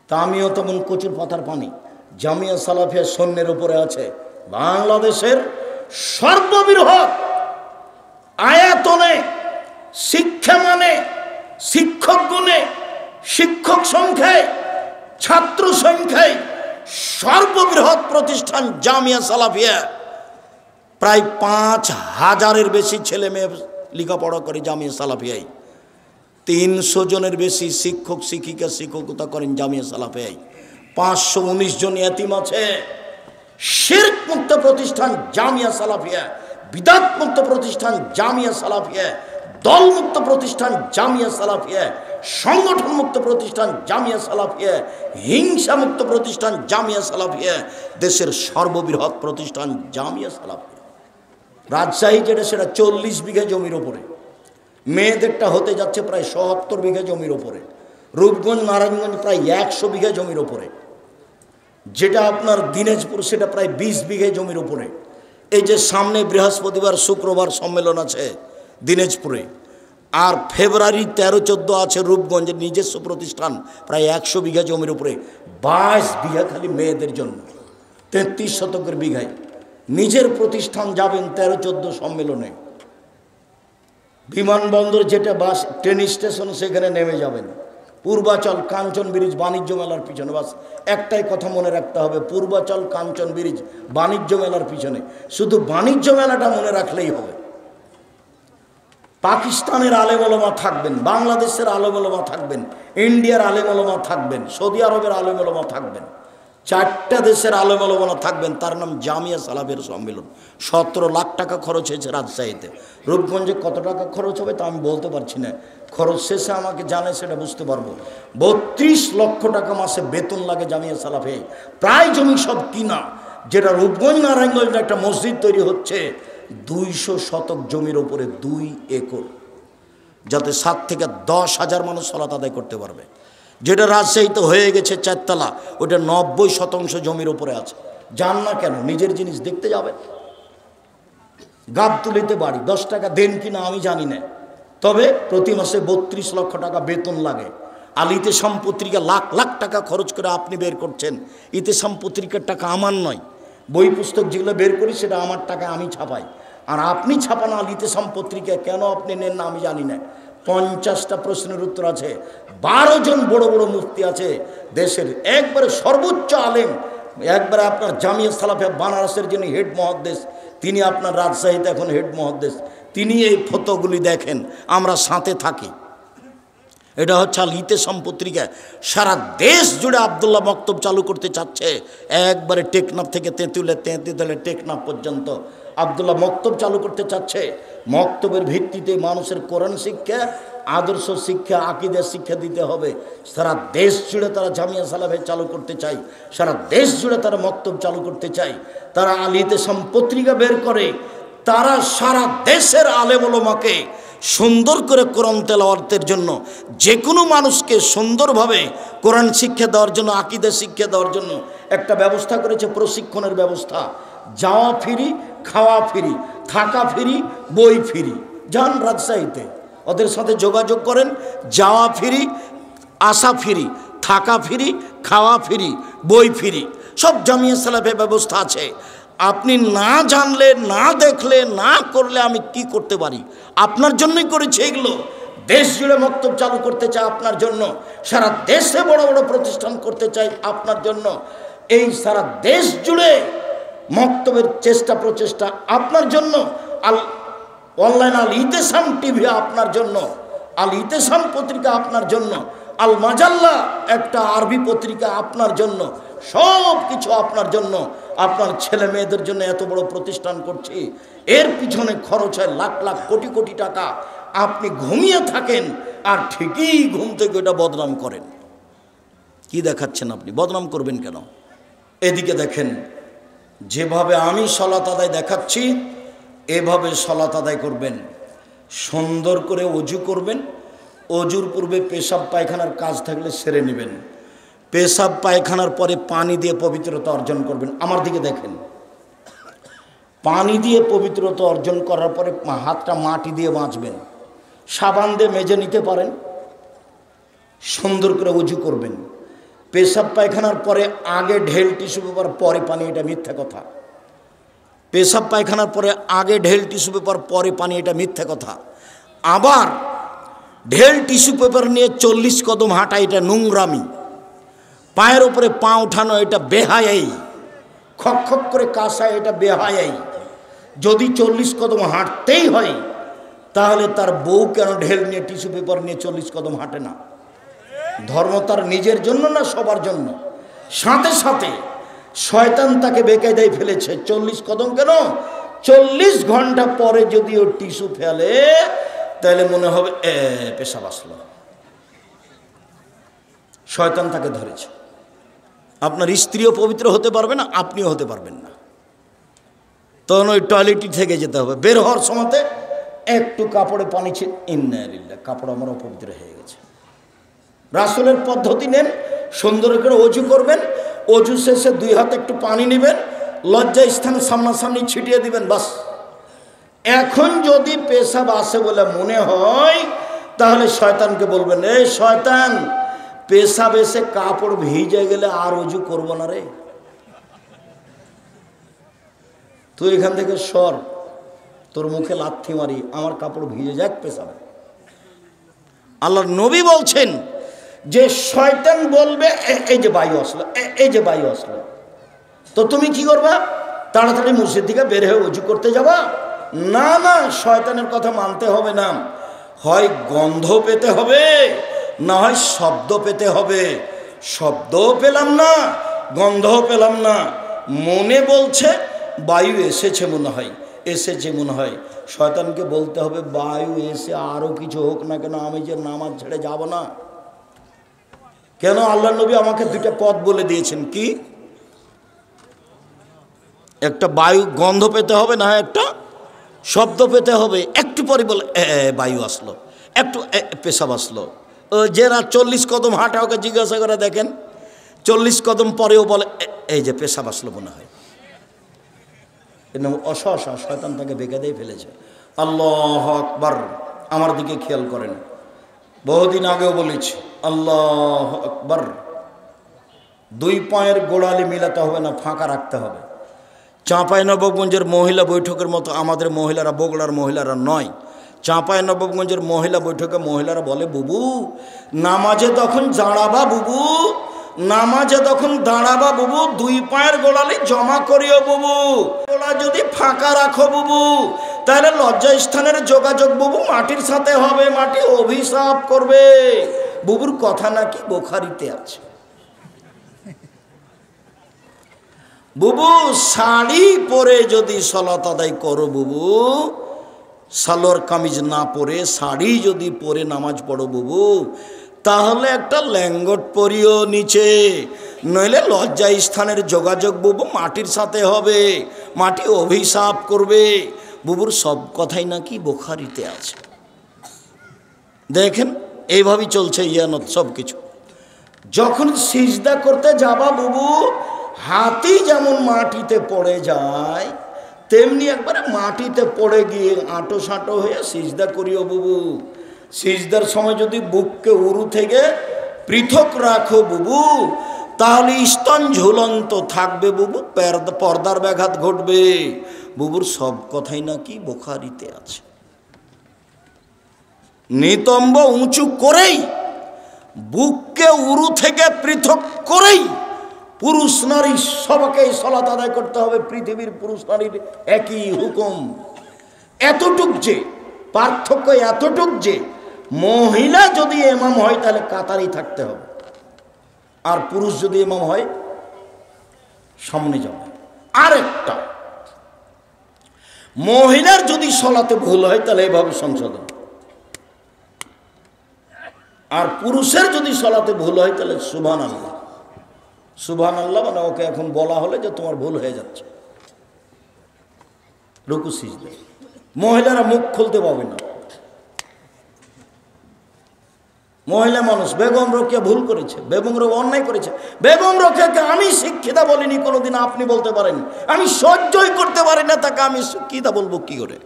তা আমিও তেমন কচুর পাতার পানি, জামিয়া সালাফিয়া শূন্যের উপরে আছে। বাংলাদেশের সর্ববৃহৎ আয়তনে, শিক্ষা মানে, শিক্ষক গুণে, শিক্ষক সংখ্যায়, ছাত্র সংখ্যায় সর্ববৃহৎ প্রতিষ্ঠান জামিয়া সালাফিয়া। প্রায় ৫,০০০-এর বেশি ছেলে মেয়ে লেখাপড়া করে জামিয়া সালাফিয়ায়। ৩০০ জনের বেশি শিক্ষক শিক্ষিকা শিক্ষকতা করেন জামিয়া সালাফিয়ায়। ৫১৯ জন ইয়াতিম আছে। শিরক মুক্ত প্রতিষ্ঠান জামিয়া সালাফিয়া, বিদআত মুক্ত প্রতিষ্ঠান জামিয়া সালাফিয়া, দলমুক্ত প্রতিষ্ঠান জামিয়া সালাফিয়া, সংগঠন মুক্ত প্রতিষ্ঠান জামিয়া সালাফিয়া, হিংসা মুক্ত প্রতিষ্ঠান জামিয়া সালাফিয়া, দেশের সর্ববৃহৎ প্রতিষ্ঠান জামিয়া সালাফিয়া। রাজশাহী যেটা, সেটা 40 বিঘা জমির ওপরে, মেয়েদেরটা হতে যাচ্ছে প্রায় ৭০ বিঘা জমির ওপরে। রূপগঞ্জ নারায়ণগঞ্জ প্রায় ১০০ বিঘা জমির ওপরে। যেটা আপনার দিনাজপুর, সেটা প্রায় 20 বিঘা জমির ওপরে। এই যে সামনে বৃহস্পতিবার শুক্রবার সম্মেলন আছে দিনাজপুরে, আর ফেব্রুয়ারি 13-14 আছে রূপগঞ্জের নিজস্ব প্রতিষ্ঠান প্রায় 100 বিঘা জমির উপরে। 22 বিঘা খালি মেয়েদের জন্য, 33 শতকের বিঘায় নিজের প্রতিষ্ঠান যাবেন 13-14 সম্মেলনে। বিমানবন্দর যেটা বাস ট্রেন স্টেশন, সেখানে নেমে যাবেন। পূর্বাচল কাঞ্চন ব্রিজ বাণিজ্য মেলার পিছনে, বাস একটাই কথা মনে রাখতে হবে, পূর্বাচল কাঞ্চন ব্রিজ বাণিজ্য মেলার পিছনে। শুধু বাণিজ্য মেলাটা মনে রাখলেই হবে। পাকিস্তানের আলেম ওলামা থাকবেন, বাংলাদেশের আলেম ওলামা থাকবেন, ইন্ডিয়ার আলেম ওলামা থাকবেন, সৌদি আরবের আলেম ওলামা থাকবেন, 4টা দেশের আলেম ওলামা থাকবেন। তার নাম জামিয়া সালাফের সম্মেলন। 17 লাখ টাকা খরচ হয়েছে রাজশাহীতে। রূপগঞ্জে কত টাকা খরচ হবে তা আমি বলতে পারছি না, খরচ শেষে আমাকে জানে সেটা বুঝতে পারবো। 32 লক্ষ টাকা মাসে বেতন লাগে জামিয়া সালাফে। প্রায় জমি সব কিনা, যেটা রূপগঞ্জ নারায়ণগঞ্জে একটা মসজিদ তৈরি হচ্ছে 200 শতক জমির ওপরে 2 একর, যাতে 7 থেকে 10,000 মানুষ সালাত আদায় করতে পারবে। যেটা রাজশাহীতে হয়ে গেছে 4 তলা, ওটা 90% জমির ওপরে আছে। যান না কেন? নিজের জিনিস দেখতে যাবে। গাবতুলিতে বাড়ি, 10 টাকা দেন কিনা আমি জানি না, তবে প্রতি মাসে 32 লক্ষ টাকা বেতন লাগে। আর ইতেসাম পত্রিকা লাখ লাখ টাকা খরচ করে আপনি বের করছেন। ইতেসাম পত্রিকার টাকা আমার নয়, বই পুস্তক যেগুলো বের করি সেটা আমার টাকা, আমি ছাপাই। আর আপনি ছাপানো আল ইতেসাম পত্রিকা কেন আপনি নেন না আমি জানি না। 50টা প্রশ্নের উত্তর আছে। 12 জন বড় বড় মুফতি আছে দেশের, একবারে সর্বোচ্চ আলেম। একবারে আপনার জামিয়া সালাফিয়া বানারসের যিনি হেড মহাদ্দেশ, তিনি আপনার রাজশাহীতে এখন হেড মহাদ্দেশ, তিনি এই ফতোগুলি দেখেন, আমরা সাথে থাকি। এটা হচ্ছে আল ইতেসাম পত্রিকা। সারা দেশ জুড়ে আবদুল্লাহ মক্তব চালু করতে চাচ্ছে। একবারে টেকনাফ থেকে তেঁতুলে টেকনাফ পর্যন্ত আবদুল্লাহ মক্তব চালু করতে চাচ্ছে। মক্তবের ভিত্তিতে মানুষের কোরআন শিক্ষা, আদর্শ শিক্ষা, আকীদা শিক্ষা দিতে হবে। সারা দেশ জুড়ে তারা জামিয়া সালাফে চালু করতে চায়, সারা দেশ জুড়ে তারা মক্তব চালু করতে চায়। তারা আল ইতেসাম পত্রিকা বের করে, তারা সারা দেশের আলেম ওলামাকে সুন্দর করে কোরআন তেলাওয়াতের জন্য, যে কোনো মানুষকে সুন্দরভাবে কোরআন শিক্ষা দেওয়ার জন্য, আকীদা শিক্ষা দেওয়ার জন্য একটা ব্যবস্থা করেছে, প্রশিক্ষণের ব্যবস্থা। যাওয়া ফ্রি, খাওয়া ফ্রি, থাকা ফ্রি, বই ফ্রি। যান রাজশাহীতে, ওদের সাথে যোগাযোগ করেন। যাওয়া ফ্রি, আসা ফ্রি, থাকা ফ্রি, খাওয়া ফ্রি, বই ফ্রি, সব জামিয়া সালাফে ব্যবস্থা আছে। আপনি না জানলে, না দেখলে, না করলে আমি কি করতে পারি? আপনার জন্যই করেছি এগুলো। দেশ জুড়ে মক্তব চালু করতে চাই আপনার জন্য, সারা দেশে বড় বড় প্রতিষ্ঠান করতে চাই আপনার জন্য। এই সারা দেশ জুড়ে মক্তবের চেষ্টা প্রচেষ্টা আপনার জন্য। অনলাইন আল ইতেসাম টিভি আপনার জন্য, আল ইতেসাম পত্রিকা আপনার জন্য, আল মাজাল্লা একটা আরবি পত্রিকা আপনার জন্য, সব কিছু আপনার জন্য। আপনার ছেলে মেয়েদের জন্য এত বড় প্রতিষ্ঠান করছি, এর পিছনে খরচ হয় লাখ লাখ কোটি কোটি টাকা। আপনি ঘুমিয়ে থাকেন আর ঠিকই ঘুম থেকে ওটা বদনাম করেন। কি দেখাচ্ছেন আপনি? বদনাম করবেন কেন? এদিকে দেখেন, যেভাবে আমি সালাত আদায় দেখাচ্ছি এভাবে সালাত আদায় করবেন। সুন্দর করে ওযু করবেন, অজুর পূর্বে পেশাব পায়খানার কাজ থাকলে সেরে নেবেন। পেশাব পায়খানার পরে পানি দিয়ে পবিত্রতা অর্জন করবেন। আমার দিকে দেখেন, পানি দিয়ে পবিত্রতা অর্জন করার পরে হাতটা মাটি দিয়ে বাঁচবেন, সাবান দিয়ে মেজে নিতে পারেন, সুন্দর করে উজু করবেন। পেশাব পায়খানার পরে আগে ঢেল টিস্যু পেপার পরে পানি, এটা মিথ্যা কথা। পেশাব পায়খানার পরে আগে ঢেল টিস্যু পেপার পরে পানি, এটা মিথ্যা কথা। আবার ঢেল টিস্যু পেপার নিয়ে 40 কদম হাঁটা, এটা নোংরামি। পায়ের উপরে পা উঠানো, এটা বেহায়াই। খক খক করে কাশা, এটা বেহায়াই। যদি 40 কদম হাঁটতেই হয় তাহলে তার বউ কেন ঢেল নিয়ে টিস্যু পেপার নিয়ে 40 কদম হাঁটে না? ধর্ম তার নিজের জন্য না সবার জন্য? সাথে সাথে শয়তান তাকে বেকায়দায় ফেলেছে। 40 কদম কেন, 40 ঘন্টা পরে যদি ও টিস্যু ফেলে তাহলে মনে হবে পেশাব আসলো। শয়তান তাকে ধরেছে। আপনার স্ত্রীও পবিত্র হতে পারবে না, আপনিও হতে পারবেন না। তখন ওই টয়লেটই থেকে যেতে হবে। বের হওয়ার সময়তে একটু কাপড়ে পানি ইন্নালিল্লাহ, কাপড় আমার অপবিত্র হয়ে গেছে। রাসূলের পদ্ধতি নেন, সুন্দর করে অজু করবেন, অজু শেষে 2 হাতে একটু পানি নেবেন, লজ্জা স্থান সামনাসামনি ছিটিয়ে দিবেন, বাস। এখন যদি পেশাব আসে বলে মনে হয় তাহলে শয়তানকে বলবেন, এই শয়তান, পেশাব এসে কাপড় ভিজে গেলে আর অজু করবো না রে, তুই এখান থেকে সর, তোর মুখে লাথি মারি, আমার কাপড় ভিজে যাক পেশাবে। আল্লাহর নবী বলছেন যে শয়তান বলবে এই যে বায়ু আসলো, এই যে বায়ু আসলো, তো তুমি কি করবা? তাড়াতাড়ি মসজিদ থেকে বের হয়ে অজু করতে যাবা? না না, শয়তানের কথা মানতে হবে না। হয় গন্ধ পেতে হবে, না হয় শব্দ পেতে হবে। শব্দও পেলাম না, গন্ধও পেলাম না, মনে বলছে বায়ু এসেছে মনে হয়, এসেছে মনে হয়। শয়তানকে বলতে হবে, বায়ু এসে আরও কিছু হোক না কেন, আমি যে নামাজ ছেড়ে যাব না। কেন? আল্লাহ নবী আমাকে 2টা পথ বলে দিয়েছেন। কি? একটা বায়ু গন্ধ পেতে হবে, না একটা শব্দ পেতে হবে। একটু পরে বলে বায়ু আসলো, একটু পেশাব আসলো। যারা 40 কদম হাঁটা, ওকে জিজ্ঞাসা করে দেখেন, 40 কদম পরেও বলে এই যে পেশাব আসলো মনে হয়। অসহসা শয়তান তাকে বেকায়দায় ফেলেছে। আল্লাহু আকবার। আমার দিকে খেয়াল করেন, বহুদিন আগেও বলেছি, আল্লাহু আকবার। 2 পায়ের গোড়ালি মিলাতে হবে না, ফাঁকা রাখতে হবে। চাঁপাইনবাবগঞ্জের মহিলা বৈঠকের মতো আমাদের মহিলারা, বগুড়ার মহিলারা নয়। চাঁপাইনবাবগঞ্জের মহিলা বৈঠকে মহিলারা বলে, বুবু নামাজে তখন দাঁড়াবা বুবু, নামাজে তখন দাঁড়াবা বুবু, 2 পায়ের গোড়ালি জমা করিও বুবু, গোড়া যদি ফাঁকা রাখো বুবু তাহলে লজ্জা স্থানের যোগাযোগ বুবু মাটির সাথে হবে, মাটি অভিশাপ করবে। বুবুর কথা নাকি বুখারীতে আছে। বুবু শাড়ি পরে যদি সালাত আদায় করো বুবু, সালোয়ার কামিজ না পরে শাড়ি যদি পরে নামাজ পড়ো বুবু, তাহলে একটা ল্যাঙ্গট পরিও নিচে, নইলে লজ্জা স্থানের যোগাযোগ বুবু মাটির সাথে হবে, মাটি অভিশাপ করবে। বুবুর সব কথাই নাকি বুখারীতে আছে। দেখেন এইভাবেই চলছে ইয়ানত সব কিছু। যখন সিজদা করতে যাবা বুবু, হাতি যেমন মাটিতে পড়ে যায় তেমনি একবারে মাটিতে পড়ে গিয়ে আঁটো সাঁটো হয়ে সিজদা করিও বুবু। সিজদার সময় যদি বুককে উরু থেকে পৃথক রাখো বুবু, তাহলে স্তন ঝুলন্ত থাকবে বুবু, পর্দার ব্যাঘাত ঘটবে। বুবুর সব কথাই নাকি বুখারীতে আছে। নিতম্ব উঁচু করেই, বুককে উরু থেকে পৃথক করেই পুরুষ নারী সবাইকে সালাত আদায় করতে হবে। পৃথিবীর পুরুষ নারীর একই হুকুম। এতটুক যে পার্থক্য, এতটুক যে মহিলা যদি ইমাম হয় তাহলে কাতারেই থাকতে হবে, আর পুরুষ যদি ইমাম হয় সামনে যাবে। আরেকটা, মহিলার যদি সালাতে ভুল হয় তাহলে এভাবে সংশোধন, আর পুরুষের যদি সালাতে ভুল হয় তাহলে সুবহানাল্লাহ। সুবহানাল্লাহ মানে ওকে এখন বলা হলে যে তোমার ভুল হয়ে যাচ্ছে, রুকু সিজদা। মহিলারা মুখ খুলতে পাবে না। মহিলা মানুষ, বেগম রোকেয়া ভুল করেছে, বেগম রোকেয়া অন্যায় করেছে। বেগম রোকেয়াকে আমি শিক্ষিতা বলিনি কোনোদিন, আপনি বলতে পারেন। আমি সহ্যই করতে পারি না তাকে আমি শিক্ষিতা বলবো কি করে?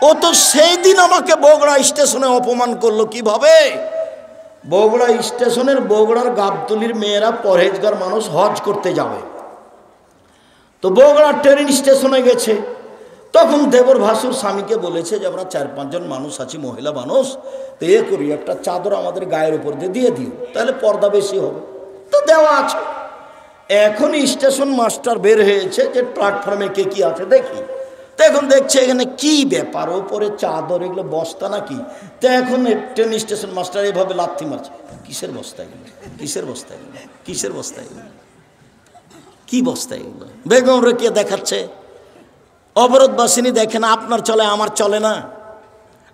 ও তো সেই দিন আমাকে বগুড়া স্টেশনে অপমান করলো। কিভাবে? বগুড়া স্টেশনের, বগুড়ার গাবতলির মেয়েরা পরহেজগার মানুষ, হজ করতে যাবে। তো বগুড়া ট্রেন স্টেশনে গেছে, তখন দেবর ভাসুর স্বামীকে বলেছে যে আমরা 4-5 জন মানুষ আছি, মহিলা মানুষ, তো এ করি একটা চাদর আমাদের গায়ের উপর দিয়ে দিও, তাহলে পর্দা বেশি হবে। তো দেওয়া আছে। এখন স্টেশন মাস্টার বের হয়েছে যে প্ল্যাটফর্মে কে কি আছে দেখি। তো এখন দেখছে এখানে কি ব্যাপার, ওপরে চাদর, এগুলো বস্তা নাকি? তো এখন ট্রেন স্টেশন মাস্টার এভাবে লাথি মারছে, কিসের বস্তা এগুলো, কিসের বস্তা এগুলো, কিসের বস্তা এগুলো, কি বস্তা এগুলো? বেগম রোকেয়া দেখাচ্ছে অবরোধবাসিনী দেখেন, আপনার চলে আমার চলে না,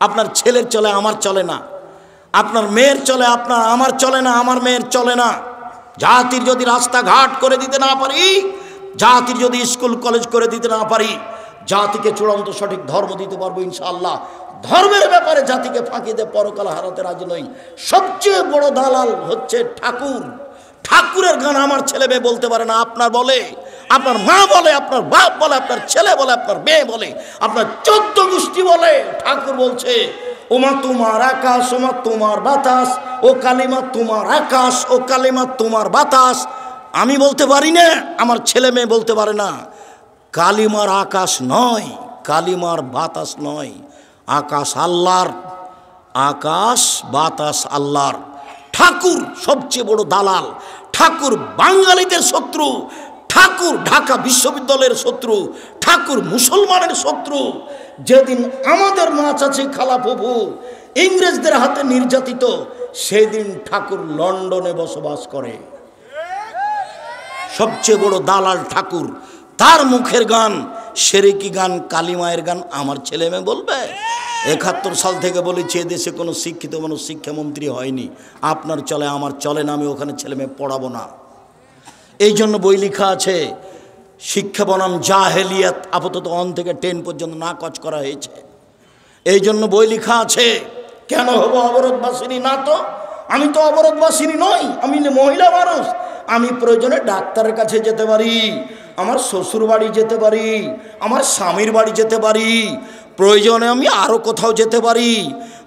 আপনার ছেলের চলে আমার চলে না, আপনার মেয়ের চলে আপনার আমার চলে না, আমার মেয়ের চলে না। জাতির যদি রাস্তাঘাট করে দিতে না পারি, জাতির যদি স্কুল কলেজ করে দিতে না পারি, জাতিকে চূড়ান্ত সঠিক ধর্ম দিতে পারবো ইনশাআল্লাহ। ধর্মের ব্যাপারে জাতিকে ফাঁকি দিয়ে পরকাল হারাতে রাজি নই। সবচেয়ে বড় দালাল হচ্ছে ঠাকুর। ঠাকুরের গান আমার ছেলে মেয়ে বলতে পারে না, আপনার বলে, আপনার মা বলে, আপনার বাপ বলে, আপনার ছেলে বলে, আপনার মেয়ে বলে, আপনার 14 গোষ্ঠী বলে। ঠাকুর বলছে ওমা তোমার আকাশ, ওমা তোমার বাতাস, ও কালিমা তোমার আকাশ, ও কালিমা তোমার বাতাস। আমি বলতে পারি না, আমার ছেলে মেয়ে বলতে পারে না। কালিমার আকাশ নয়, কালিমার বাতাস নয়, আকাশ আল্লাহর, আকাশ বাতাস আল্লাহর। ঠাকুর সবচেয়ে বড় দালাল, ঠাকুর বাঙালিদের শত্রু, ঠাকুর ঢাকা বিশ্ববিদ্যালয়ের শত্রু, ঠাকুর মুসলমানের শত্রু। যেদিন আমাদের মা চাচি খালা ফুফু ইংরেজদের হাতে নির্যাতিত, সেদিন ঠাকুর লন্ডনে বসবাস করে। সবচেয়ে বড় দালাল ঠাকুর। তার মুখের গান, সেরেকি গান, কালিমায়ের গান আমার ছেলে মেয়ে বলবে? 71 সাল থেকে বলেছি এদেশে কোনো শিক্ষিত মানুষ শিক্ষামন্ত্রী হয়নি। আপনার চলে আমার চলে না, আমি ওখানে ছেলে মেয়ে পড়াবো না। এই জন্য বই লেখা আছে, শিক্ষা বনাম জাহেলিয়াত, আপাতত 1 থেকে 10 পর্যন্ত নাকচ করা হয়েছে। এই জন্য বই লেখা আছে। কেন হবো অবরোধবাসিনী? না তো, আমি তো অবরোধবাসিনী নই, আমি মহিলা মানুষ। আমি প্রয়োজনে ডাক্তারের কাছে যেতে পারি, আমার শ্বশুর বাড়ি যেতে পারি, আমার স্বামীর বাড়ি যেতে পারি, প্রয়োজনে আমি আরও কোথাও যেতে পারি,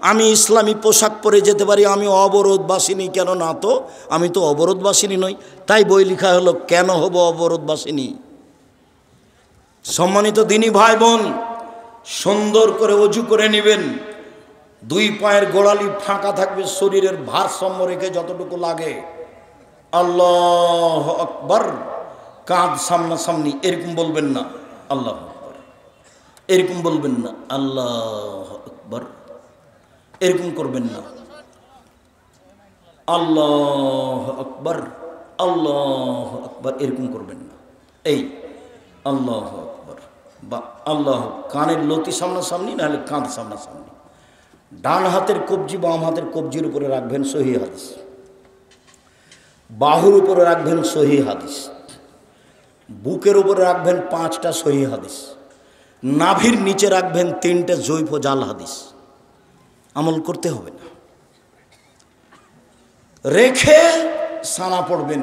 আমি ইসলামী পোশাক পরে যেতে পারি। আমি অবরোধবাসিনী কেন? না তো, আমি তো অবরোধবাসিনী নই। তাই বই লেখা হলো কেন হবো অবরোধবাসিনী। সম্মানিত দিনী ভাই বোন, সুন্দর করে অজু করে নেবেন, 2 পায়ের গোড়ালি ফাঁকা থাকবে, শরীরের ভারসাম্য রেখে যতটুকু লাগে। আল্লাহ আকবার, কাঁধ সামনাসামনি, এরকম বলবেন না আল্লাহ আকবার, এরকম বলবেন না আল্লাহ আকবার, এরকম করবেন না আল্লাহ আকবার, আল্লাহ আকবার, এরকম করবেন না। এই আল্লাহ আকবার বা আল্লাহ, কানের লতি সামনাসামনি, নাহলে কাঁধ সামনাসামনি। ডান হাতের কবজি বাম হাতের কবজির উপরে রাখবেন, সহিহ হাদিস। বাহুর উপরে রাখবেন, সহিহ হাদিস। বুকের উপরে রাখবেন 5টা সহিহ হাদিস। নাভির নিচে রাখবেন 3টে জৈব জাল হাদিস। আমল করতে হবে না, রেখে সানা পড়বেন,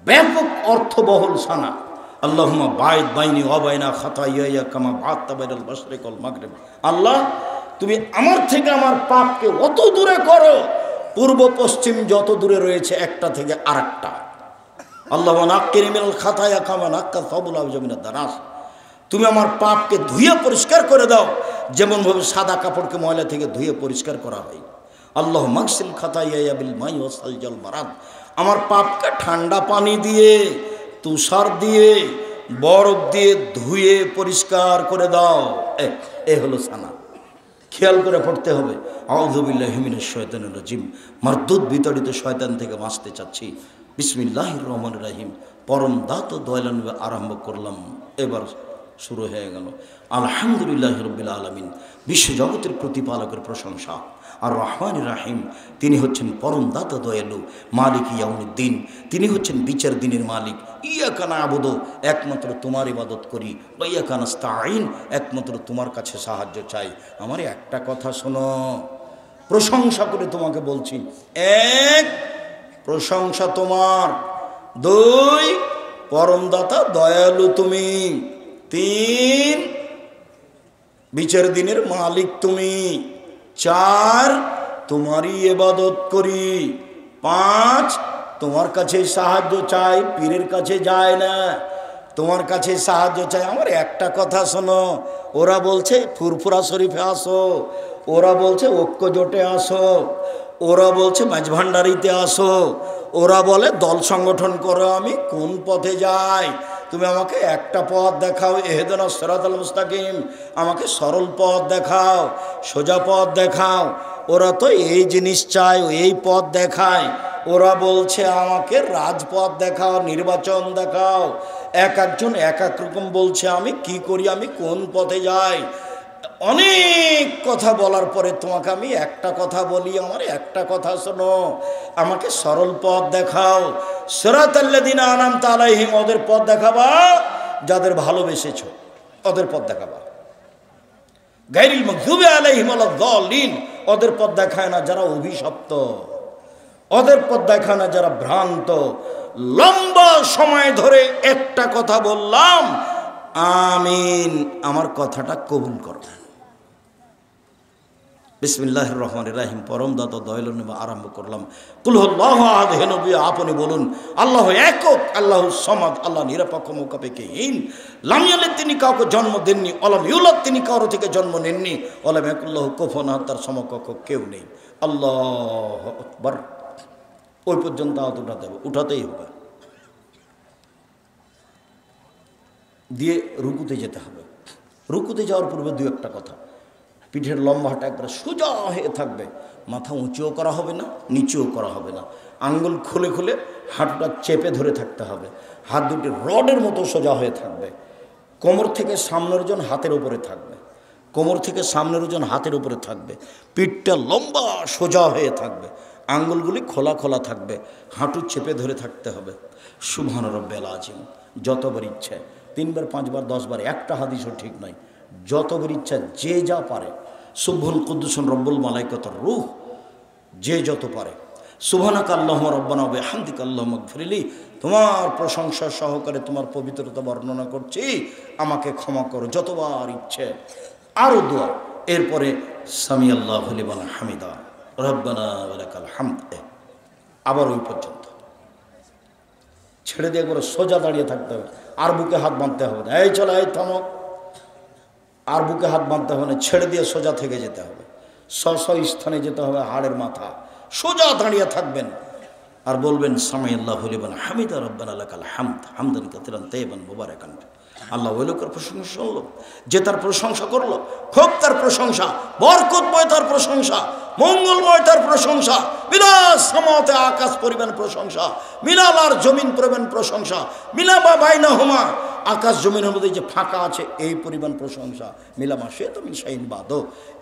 ব্যাপক অর্থবহুল সানা। আল্লাহুম্মা বাইদ বাইনি ওয়া বাইনা খাতায়ায়া কামা বা'আতা বাইনাল মাশরিক ওয়াল মাগরিব। আল্লাহ, তুমি আমার থেকে আমার পাপকে অত দূরে করো, পূর্ব পশ্চিম যত দূরে রয়েছে একটা থেকে আরেকটা। আল্লাহুম্মা নাক্কিনি মিনাল খাতায়া কামা নাক্কা সাবুল আওজামিনাদ দারাস। তুমি আমার পাপকে ধুয়ে পরিষ্কার করে দাও, যেমনভাবে সাদা কাপড়কে ময়লা থেকে ধুয়ে পরিষ্কার করা হয়। আল্লাহ মাগসিল খাতায়া বিল মাই ওয়া সালজাল বারাদ। আমার পাপকে ঠান্ডা পানি দিয়ে, তুষার দিয়ে, বরফ দিয়ে ধুয়ে পরিষ্কার করে দাও। এ হলো সানা। খেয়াল করে পড়তে হবে। আউযু বিল্লাহি মিনাশ শাইতানির রাজিম। মারদুদ বিতাড়িত শয়তান থেকে বাঁচতে চাচ্ছি। বিসমিল্লাহির রহমানির রহিম। পরম দাতা দয়ালু আরম্ভ করলাম, এবার শুরু হয়ে গেল। আলহামদুলিল্লাহি রাব্বিল আলামিন। বিশ্বজগতের প্রতিপালকের প্রশংসা। আর রহমানির রাহিম, তিনি হচ্ছেন পরম দাতা দয়ালু, মালিক ইয়াউমিদ্দিন, তিনি হচ্ছেন বিচার দিনের মালিক। ইয়াকা না'বুদু, একমাত্র তোমার ইবাদত করি, ওয়া ইয়াকা নাস্তাঈন, একমাত্র তোমার কাছে সাহায্য চাই। আমার একটা কথা শোনো, প্রশংসা করে তোমাকে বলছি। এক, প্রশংসা তোমার। দুই, পরমদাতা দয়ালু তুমি। তিন, বিচার দিনের মালিক তুমি। চার, তোমারই ইবাদত করি। পাঁচ, তোমার কাছে সাহায্য চাই, পীরের কাছে যায় না, তোমার কাছে সাহায্য চাই। আমার একটা কথা শোনো, ওরা বলছে ফুরফুরা শরীফে আসো, ওরা বলছে ঐক্য জোটে আসো, ওরা বলছে মাঝভান্ডারিতে আসো, ওরা বলে দল সংগঠন করো। আমি কোন পথে যাই? তুমি আমাকে একটা পথ দেখাও, ইহদিনা সিরাতাল মুস্তাকিম, আমাকে সরল পথ দেখাও, সোজা পথ দেখাও। ওরা তো এই জিনিস চায়, এই পথ দেখায়। ওরা বলছে আমাকে রাজপথ দেখাও, নির্বাচন দেখাও। এক একজন এক এক রকম বলছে। আমি কি করি, আমি কোন পথে যাই? অনেক কথা বলার পরে তোমাকে আমি একটা কথা বলি, আমার একটা কথা শোনো, আমাকে সরল পথ দেখাও। সিরাতাল্লাযিনা আনআমতা আলাইহিম, ওদের পথ দেখাবা যাদের ভালোবেসেছ, ওদের পথ দেখাবা। গায়রিল মাগযুবি আলাইহিম ওয়ালাদ-দাল্লিন, ওদের পথ দেখায় না যারা অভিশপ্ত, ওদের পথ দেখায় না যারা ভ্রান্ত। লম্বা সময় ধরে একটা কথা বললাম, আমিন, আমার কথাটা কবুল করো। বিসমিল্লাহির রহমানির রহিম, পরম দাতা দয়ালু নবী আরম্ভ করলাম। কুল হুয়াল্লাহু আহাদ, হে নবী আপনি বলুন আল্লাহ একক, আল্লাহু সামাদ, আল্লাহ নিরপেক্ষ মুকাপেক্ষহীন। লাম ইয়ালিদ, তিনি কাউকে জন্ম দেননি, ওয়ালাম ইউলাদ, তিনি কারো থেকে জন্ম নেননি, ওয়ালাম ইয়াকুল্লাহু কুফুয়ান আহাদ, তার সমকক্ষ কেউ নেই। আল্লাহু আকবার। ওই পর্যন্ত হাত উঠাতে হবে, উঠাতেই হবে, দিয়ে রুকুতে যেতে হবে। রুকুতে যাওয়ার পূর্বে দু একটা কথা, পিঠের লম্বাটা একবার সোজা হয়ে থাকবে, মাথা উঁচুও করা হবে না, নিচুও করা হবে না। আঙ্গুল খুলে খুলে হাঁটুটা চেপে ধরে থাকতে হবে। হাত দুটি রডের মতো সোজা হয়ে থাকবে। কোমর থেকে সামনের ওজন হাতের উপরে থাকবে, কোমর থেকে সামনের ওজন হাতের উপরে থাকবে। পিঠটা লম্বা সোজা হয়ে থাকবে, আঙ্গুলগুলি খোলা খোলা থাকবে, হাঁটু চেপে ধরে থাকতে হবে। সুবহান রাব্বিল আযীম, যতবার ইচ্ছে, 3 বার 5 বার 10 বার, একটা হাদিসও ঠিক নয়, যতবার ইচ্ছা যে যা পারে। সুবহুন কুদ্দুসুন রব্বুল মালাইকাতুর রূহ, যে যত পারে। সুবহানাকা আল্লাহুম্মা রাব্বানা ওয়া বিহামদিকা আল্লাহুম্মা ইগফিরলি, তোমার প্রশংসা সহকারে তোমার পবিত্রতা বর্ণনা করছি, আমাকে ক্ষমা করো, যতবার ইচ্ছে। আরও দোয়া, এরপরে সামি আল্লাহু লিমান হামিদা রব্বানা ওয়া লাকাল হামদ। আবার ওই পর্যন্ত ছেড়ে দিয়ে একবার সোজা দাঁড়িয়ে থাকতে হবে, আর বুকে হাত বাঁধতে হবে না। এই চলো, এই থামো, আর বুকে হাত বাঁধতে হবে না, ছেড়ে দিয়ে সোজা থেকে যেতে হবে, স্থানে যেতে হবে, হাড়ের মাথা সোজা দাঁড়িয়ে থাকবেন আর বলবেন সামি আল্লাহু লিমান হামিদা রব্বানা লাকাল হামদ হামদান কাসীরান তাইয়িবান মুবারাকান। আল্লাহ ওই লোকের প্রশংসা শুনলো, যে তার প্রশংসা করলো, খুব তার প্রশংসা, বরকতময় তার প্রশংসা, মঙ্গলময় তার প্রশংসা, বিলাস সামাতে, আকাশ পরিমাণ প্রশংসা, মিলাল আর জমিন পরিমাণ প্রশংসা, মিলামা বাইনাহুমা, আকাশ জমিনের মধ্যে যে ফাঁকা আছে এই পরিমাণ প্রশংসা, মিলামা সে তুমি শাইন বাদো।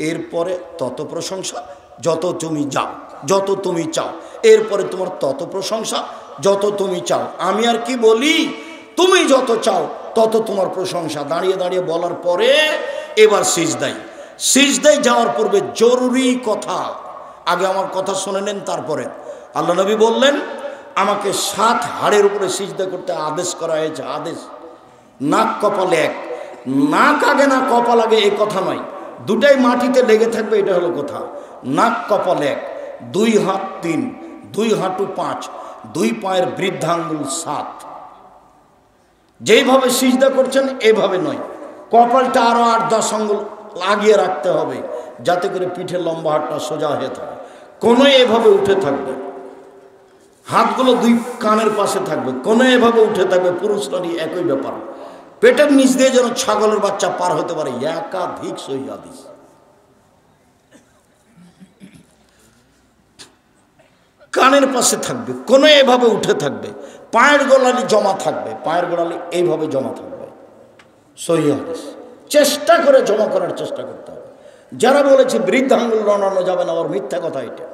এরপরে তত প্রশংসা যত তুমি যাও, যত তুমি চাও, এরপরে তোমার তত প্রশংসা যত তুমি চাও। আমি আর কি বলি, তুমি যত চাও তত তোমার প্রশংসা। দাঁড়িয়ে দাঁড়িয়ে বলার পরে এবার সিজদায়, সিজদায় যাওয়ার পূর্বে জরুরি কথা, আগে আমার কথা শুনে নেন, তারপরে আল্লাহ নবী বললেন আমাকে 7 হাড়ের উপরে সিজদা করতে আদেশ করা হয়েছে। আদেশ, নাক কপাল এক, নাক আগে না কপাল আগে এই কথা নয়, দুটাই মাটিতে লেগে থাকবে, এটা হলো কথা। নাক কপাল এক, 2 হাত 3, 2 হাঁটু 5, 2 পায়ের বৃদ্ধাঙ্গুল 7। যেইভাবে সিজদা করছেন এইভাবে নয়, কপালটা আরো 8-10 আঙ্গুল লাগিয়ে রাখতে হবে, যাতে করে পিঠের লম্বা হাতটা সোজা হয়ে থাকে। কোনো এভাবে উঠে থাকবে, হাতগুলো 2 কানের পাশে থাকবে, কোনো এভাবে উঠে থাকবে। পুরুষ নারী একই ব্যাপার। পেটের নিচ দিয়ে যেন ছাগলের বাচ্চা পার হতে পারে, একাধিক সহিহ হাদিস। কানের পাশে থাকবে, কোনো এভাবে উঠে থাকবে। পায়ের গোড়ালি জমা থাকবে, পায়ের গোড়ালি এইভাবে জমা থাকবে, সহিহ হাদিস। চেষ্টা করে জমা করার চেষ্টা করতে হবে। যারা বলেছে বৃদ্ধাঙ্গুল নাড়ানো যাবে না, ওর মিথ্যা কথা এটা।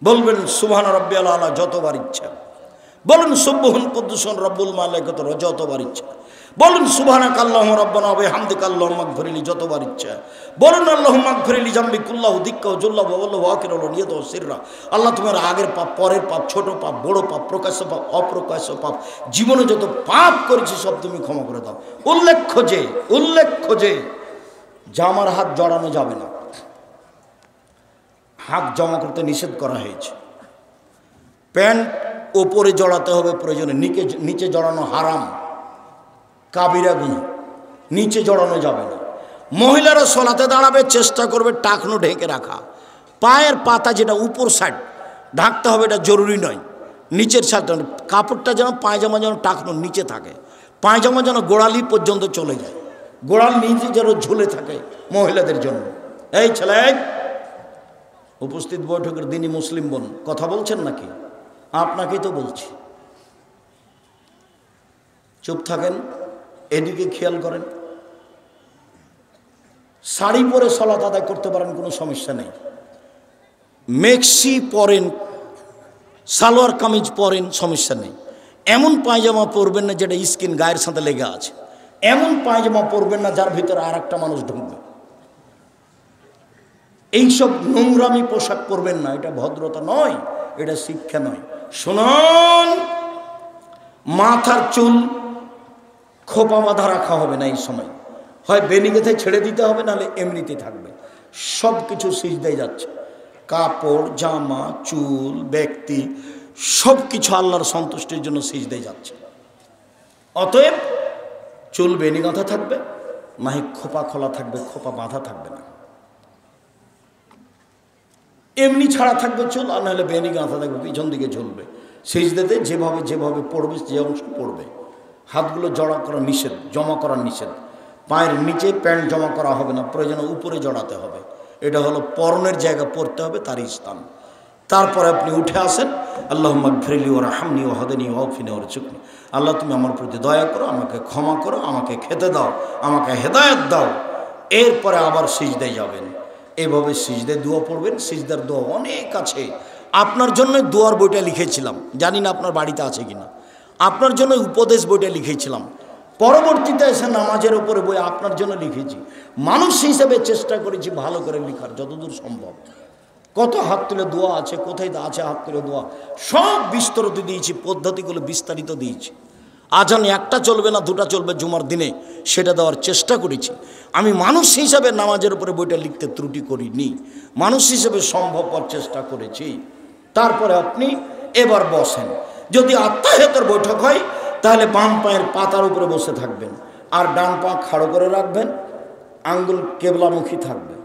বলবেন সুবহান রাব্বিয়াল আলা যতবার ইচ্ছা, বলুন সুবহুন কুদ্দুসুন রব্বুল মালাইকাতুর যতবার ইচ্ছা, বলুন সুবহানাকা আল্লাহুম্মা রাব্বানা ওয়া বিহামদিকা আল্লাহুম্মা ইগফিরলি যতবার ইচ্ছা। বলুন আল্লাহুম্মা ইগফিরলি জামবি কুল্লাহু দিক্কা ওয়া জুল্লাহু ওয়া ওয়াল্লাহু আখিরাহু ওয়া নিয়াতু ওয়া সিররা। আল্লাহ তোমার আগের পাপ, পরের পাপ, ছোট পাপ, বড় পাপ, প্রকাশ্য পাপ, অপ্রকাশ্য পাপ, জীবনে যত পাপ করেছি সব তুমি ক্ষমা করে দাও। উল্লেখ্য যে জামার হাত জড়ানো যাবে না, হাত জমা করতে নিষেধ করা হয়েছে। প্যান্ট ওপরে জড়াতে হবে প্রয়োজনে, নিচে জড়ানো হারাম, কাবিরা গুনাহ, নিচে জড়ানো যাবে না। মহিলারা সলাতে দাঁড়াবে চেষ্টা করবে টাকনো ঢেকে রাখা, পায়ের পাতা যেটা উপর সাইড ঢাকতে হবে এটা জরুরি নয়, নিচের সাইড কাপড়টা যেন পায়জামা যেন টাকনো নিচে থাকে, পায়জামা যেন গোড়ালি পর্যন্ত চলে যায়, গোড়াল নিচে যেন ঝুলে থাকে মহিলাদের জন্য। এই ছেলে, উপস্থিত বৈঠকের দিনই মুসলিম বোন কথা বলছেন নাকি? আপনাকেই তো বলছি, চুপ থাকেন, এদিকে খেয়াল করেন। শাড়ি পরে সালাত আদায় করতে পারেন, কোনো সমস্যা নেই। মেক্সি পরেন, সালোয়ার কামিজ পরেন, সমস্যা নেই। এমন পায়জামা পরবেন না যেটা স্কিন গায়ের সাথে লেগে আছে, এমন পায়জামা পরবেন না যার ভিতরে আর একটা মানুষ ঢুকবে। এইসব নোংরামি পোশাক পরবেন না, এটা ভদ্রতা নয়, এটা শিক্ষা নয়। শুনুন, মাথার চুল খোপা বাঁধা রাখা হবে না এই সময়, হয় বেনিগেতে ছেড়ে দিতে হবে, নাহলে এমনিতে থাকবে। সব কিছু সিজদায় যাচ্ছে, কাপড়, জামা, চুল, ব্যক্তি সব কিছু আল্লাহর সন্তুষ্টির জন্য সিজদায় যাচ্ছে। অতএব চুল বেনি গাঁথা থাকবে, নাহি খোপা খোলা থাকবে, খোপা বাঁধা থাকবে না, এমনি ছাড়া থাকবে চুল, আর নাহলে বেনি গাঁথা থাকবে, পিছন দিকে ঝুলবে। সিজদাতে যেভাবে পড়বে, যে অংশ পড়বে, হাতগুলো জড়া করা নিষেধ, জমা করা নিষেধ। পায়ের নিচে প্যান্ট জমা করা হবে না, প্রয়োজনে উপরে জড়াতে হবে। এটা হলো পরনের জায়গা, পড়তে হবে তারই স্থান। তারপরে আপনি উঠে আসেন, আল্লাহুম্মা গফিরলি ওয়া রাহমনি ওয়া হাদিনি ওয়া আফিনি ওয়া রযুকনি। আল্লাহ তুমি আমার প্রতি দয়া করো, আমাকে ক্ষমা করো, আমাকে খেতে দাও, আমাকে হেদায়েত দাও। এরপরে আবার সিজদায় যাবেন, এভাবে সিজদায় দোয়া পড়বেন। সিজদার দোয়া অনেক আছে, আপনার জন্য দোয়ার বইটা লিখেছিলাম, জানি না আপনার বাড়িতে আছে কিনা। আপনার জন্য উপদেশ বইটা লিখেছিলাম, পরবর্তীতে এসে নামাজের উপরে বই আপনার জন্য লিখেছি। মানুষ হিসেবে চেষ্টা করেছি ভালো করে লেখার যতদূর সম্ভব। কত হাত তুলে দোয়া আছে, কোথায় আছে হাত তুলে দোয়া, সব বিস্তৃত দিয়েছি, পদ্ধতিগুলো বিস্তারিত দিয়েছি। আজান একটা চলবে না, দুটা চলবে জুমার দিনে, সেটা দেওয়ার চেষ্টা করেছি। আমি মানুষ হিসাবে নামাজের উপরে বইটা লিখতে ত্রুটি করিনি, মানুষ হিসেবে সম্ভবপর চেষ্টা করেছি। তারপরে আপনি এবার বসেন। যদি আত্মাহিয়াতের বৈঠক হয় তাহলে বাম পায়ের পাতার উপরে বসে থাকবেন, আর ডান পা খাড়ো করে রাখবেন, আঙ্গুল কেবলামুখী থাকবে।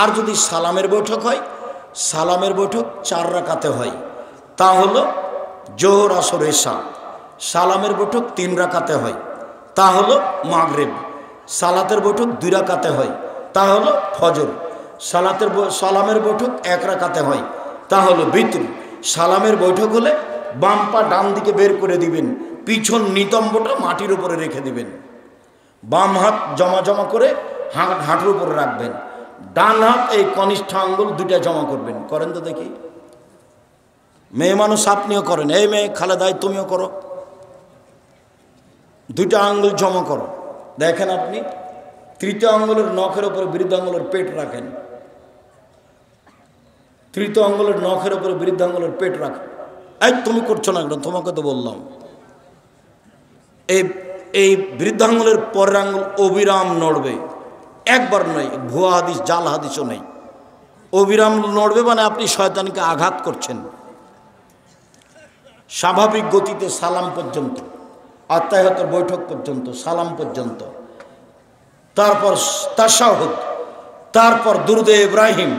আর যদি সালামের বৈঠক হয়, সালামের বৈঠক 4 রাকাতে হয়, তা হলো জোহর, আসর, এশা। সালামের বৈঠক 3 রাকাতে হয়, তা হলো মাগরিব। সালাতের বৈঠক 2 রাকাতে হয়, তা হলো ফজর। সালামের বৈঠক 1 রাকাতে হয়, তা হলো বিতর। সালামের বৈঠক হলে বাম পা ডান দিকে বের করে দিবেন, পিছন নিতম্বটা মাটির উপরে রেখে দিবেন, বাম হাত জমা করে হাঁটুর উপরে রাখবেন, ডান হাত এই কনিষ্ঠ আঙ্গুল 2টা জমা করবেন। করেন তো দেখি, মেয়ে মানুষ আপনিও করেন, এই মেয়ে খালেদাই তুমিও করো, 2টা আঙ্গুল জমা করো। দেখেন আপনি তৃতীয় আঙ্গুলের নখের উপরে বৃদ্ধ আঙ্গুলের পেট রাখেন, তৃতীয় আঙ্গুলের নখের উপরে বৃদ্ধ আঙ্গুলের পেট রাখেন। এই তুমি করছো না, তোমাকে তো বললাম। এই বৃদ্ধাঙ্গুলের পরের আঙ্গুল অবিরাম নড়বে, একবার নয়, ভুয়া হাদিস জাল হাদিসও নেই। অবিরাম নড়বে মানে আপনি শয়তানকে আঘাত করছেন। স্বাভাবিক গতিতে সালাম পর্যন্ত, আত্মাহিয়াতের বৈঠক পর্যন্ত, সালাম পর্যন্ত, তারপর তাশাহুদ, তারপর দুরুদে ইব্রাহিম,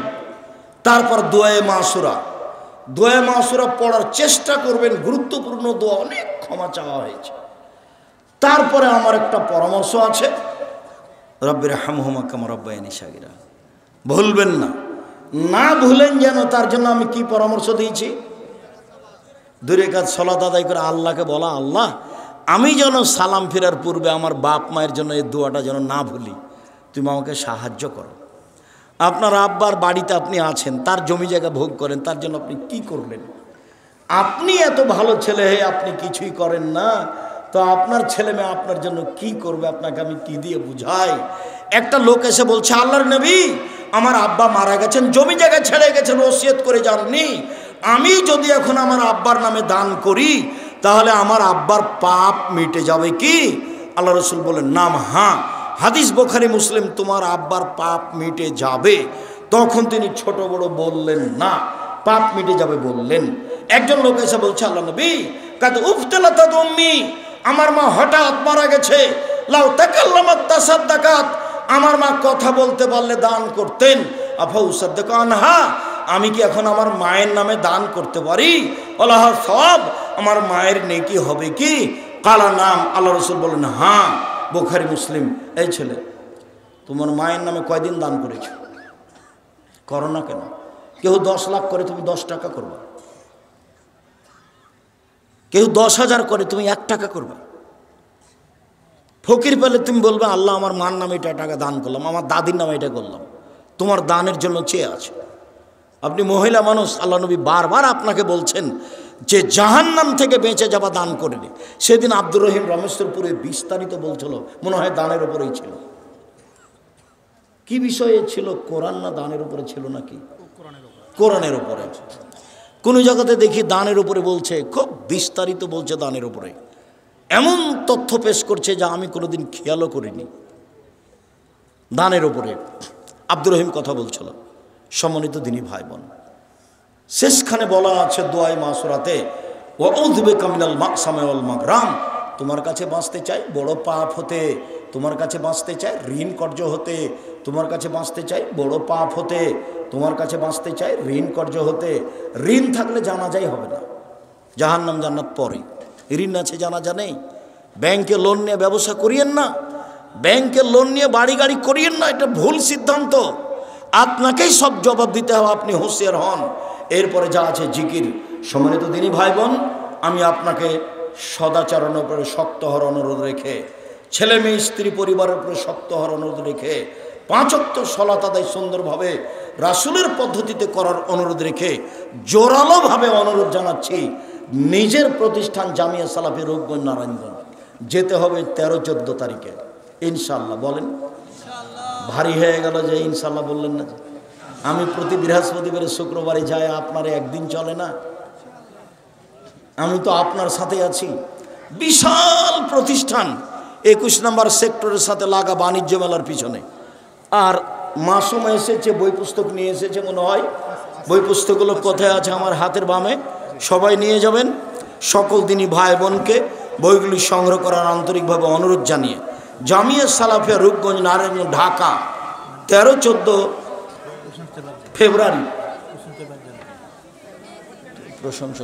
তারপর দোয়ায়ে মাসুরা। দোয়ায়ে মাসুরা পড়ার চেষ্টা করবেন, গুরুত্বপূর্ণ দোয়া, অনেক ক্ষমা চাওয়া হয়েছে। তারপরে আমার একটা পরামর্শ আছে, রব্বির হামহুমা কামা রাব্বায়ানি সাগীরা, ভুলবেন না, না ভুলেন যেন, তার জন্য আমি কি পরামর্শ দিয়েছি? 2 রাকাত সালাত আদায় করে আল্লাহকে বলা, আল্লাহ আমি যেন সালাম ফেরার পূর্বে আমার বাপ মায়ের জন্য এই দোয়াটা যেন না ভুলি, তুমি আমাকে সাহায্য করো। আপনার আব্বার বাড়িতে আপনি আছেন, তার জমি জায়গা ভোগ করেন, তার জন্য আপনি কি করলেন? আপনি এত ভালো ছেলে হয়ে আপনি কিছুই করেন না, তো আপনার ছেলে মেয়ে আপনার জন্য কি করবে, আপনাকে আমি কি দিয়ে বুঝাই? একটা লোক এসে বলছে, আল্লাহর নবী, আমার আব্বা মারা গেছেন, জমি জায়গা ছেড়ে গেছেন, ওসিয়ত করে যাননি, আমি যদি এখন আমার আব্বার নামে দান করি তাহলে আমার আব্বার পাপ মিটে যাবে কি? আল্লাহ রসুল বলেন, নাম, হ্যাঁ, হাদিস বুখারী মুসলিম, তোমার আব্বার পাপ মিটে যাবে। তখন তিনি ছোট বড় বললেন না, পাপ মিটে যাবে বললেন। একজন লোক এসে বলছে, আল্লাহ নবী, কাদ উফতালাত উম্মি, আমার মা হঠাৎ মারা গেছে, লাউ তাকাল্লামাত তাসাদ্দাকাত, আমার মা কথা বলতে পারলে দান করতেন, আফা উসাদ্দাকা আনহা, আমি কি এখন আমার মায়ের নামে দান করতে পারি? আল্লাহ সওয়াব, আমার মায়ের নেকি হবে কি? কালা নাম, আল্লাহ রসুল বলেন, হ্যাঁ। বুখারী মুসলিম। এই ছেলে, তোমার মায়ের নামে কয়দিন দান করেছো? করো না কেন? কেউ 10 লাখ করে, তুমি 10 টাকা করবা। কেউ 10,000 করে, তুমি 1 টাকা করবা। ফকির পেলে তুমি বলবে, আল্লাহ আমার মার নামে এটা টাকা দান করলাম, আমার দাদির নামে এটা করলাম। তোমার দানের জন্য চেয়ে আছে। আপনি মহিলা মানুষ, আল্লাহ নবী বারবার আপনাকে বলছেন যে জাহান্নাম থেকে বেঁচে যাওয়া দান করেনি। সেদিন আব্দুর রহিম রমেশ্বরপুরে বিস্তারিত বলছিল, মনে হয় দানের উপরেই ছিল। কি বিষয়ে ছিল? কোরআন না দানের উপরে ছিল নাকি? কোরআনের উপরে। কোন জায়গাতে দেখি দানের উপরে বলছে, খুব বিস্তারিত বলছে দানের উপরে, এমন তথ্য পেশ করছে যা আমি কোনোদিন খেয়ালও করিনি। দানের উপরে আব্দুর রহিম কথা বলছিল। সম্মানিত দিনী ভাই বোন, শেষখানে বলা আছে দোয়াই মাসুরাতে, ওয়াউযু বিকা মিনাল মাকসামি ওয়াল মাগরাম, তোমার কাছে বাঁচতে চাই বড় পাপ হতে, তোমার কাছে বাঁচতে চাই ঋণ কর্য হতে, তোমার কাছে বাঁচতে চাই বড় পাপ হতে, তোমার কাছে বাঁচতে চাই ঋণ কর্য হতে। ঋণ থাকলে জানাজাই হবে না, জাহান্নাম জান্নাত পরে। ঋণ আছে, জানাজা নেই। ব্যাংকে লোন নিয়ে ব্যবসা করিয়েন না, ব্যাংকে লোন নিয়ে বাড়ি গাড়ি করিয়েন না, এটা ভুল সিদ্ধান্ত। আপনাকেই সব জবাব দিতে হবে, আপনি হুঁশিয়ার হন। এরপরে যা আছে জিকির। সম্মানিত দিনী ভাই বোন, আমি আপনাকে সদাচরণের উপরে শক্ত হওয়ার অনুরোধ রেখে, ছেলে মেয়ে স্ত্রী পরিবারের উপরে শক্ত হওয়ার অনুরোধ রেখে, 5 ওয়াক্ত সালাত আদায় সুন্দরভাবে রাসূলের পদ্ধতিতে করার অনুরোধ রেখে জোরালোভাবে অনুরোধ জানাচ্ছি, নিজের প্রতিষ্ঠান জামিয়া সালাফি রূপগঞ্জ নারায়ণগঞ্জ যেতে হবে 13-14 তারিখে ইনশাআল্লাহ। বলেন, ভারী হয়ে গেল যে ইনশাআল্লাহ বললেন না। আমি প্রতি বৃহস্পতিবারে শুক্রবারে যাই, আপনার একদিন চলে না? আমি তো আপনার সাথে আছি। বিশাল প্রতিষ্ঠান, 21 নম্বর সেক্টরের সাথে লাগা বাণিজ্য মেলার পিছনে। আর মাসুম এসেছে, বই পুস্তক নিয়ে এসেছে মনে হয়। বই পুস্তকগুলো কোথায় আছে? আমার হাতের বামে। সবাই নিয়ে যাবেন। সকল দিনই ভাই বোনকে বইগুলি সংগ্রহ করার আন্তরিকভাবে অনুরোধ জানিয়ে, জামিয়া সালাফিয়া রূপগঞ্জ নারায়ণগঞ্জ ঢাকা 13-14 ফেব্রুয়ারি। প্রশংসা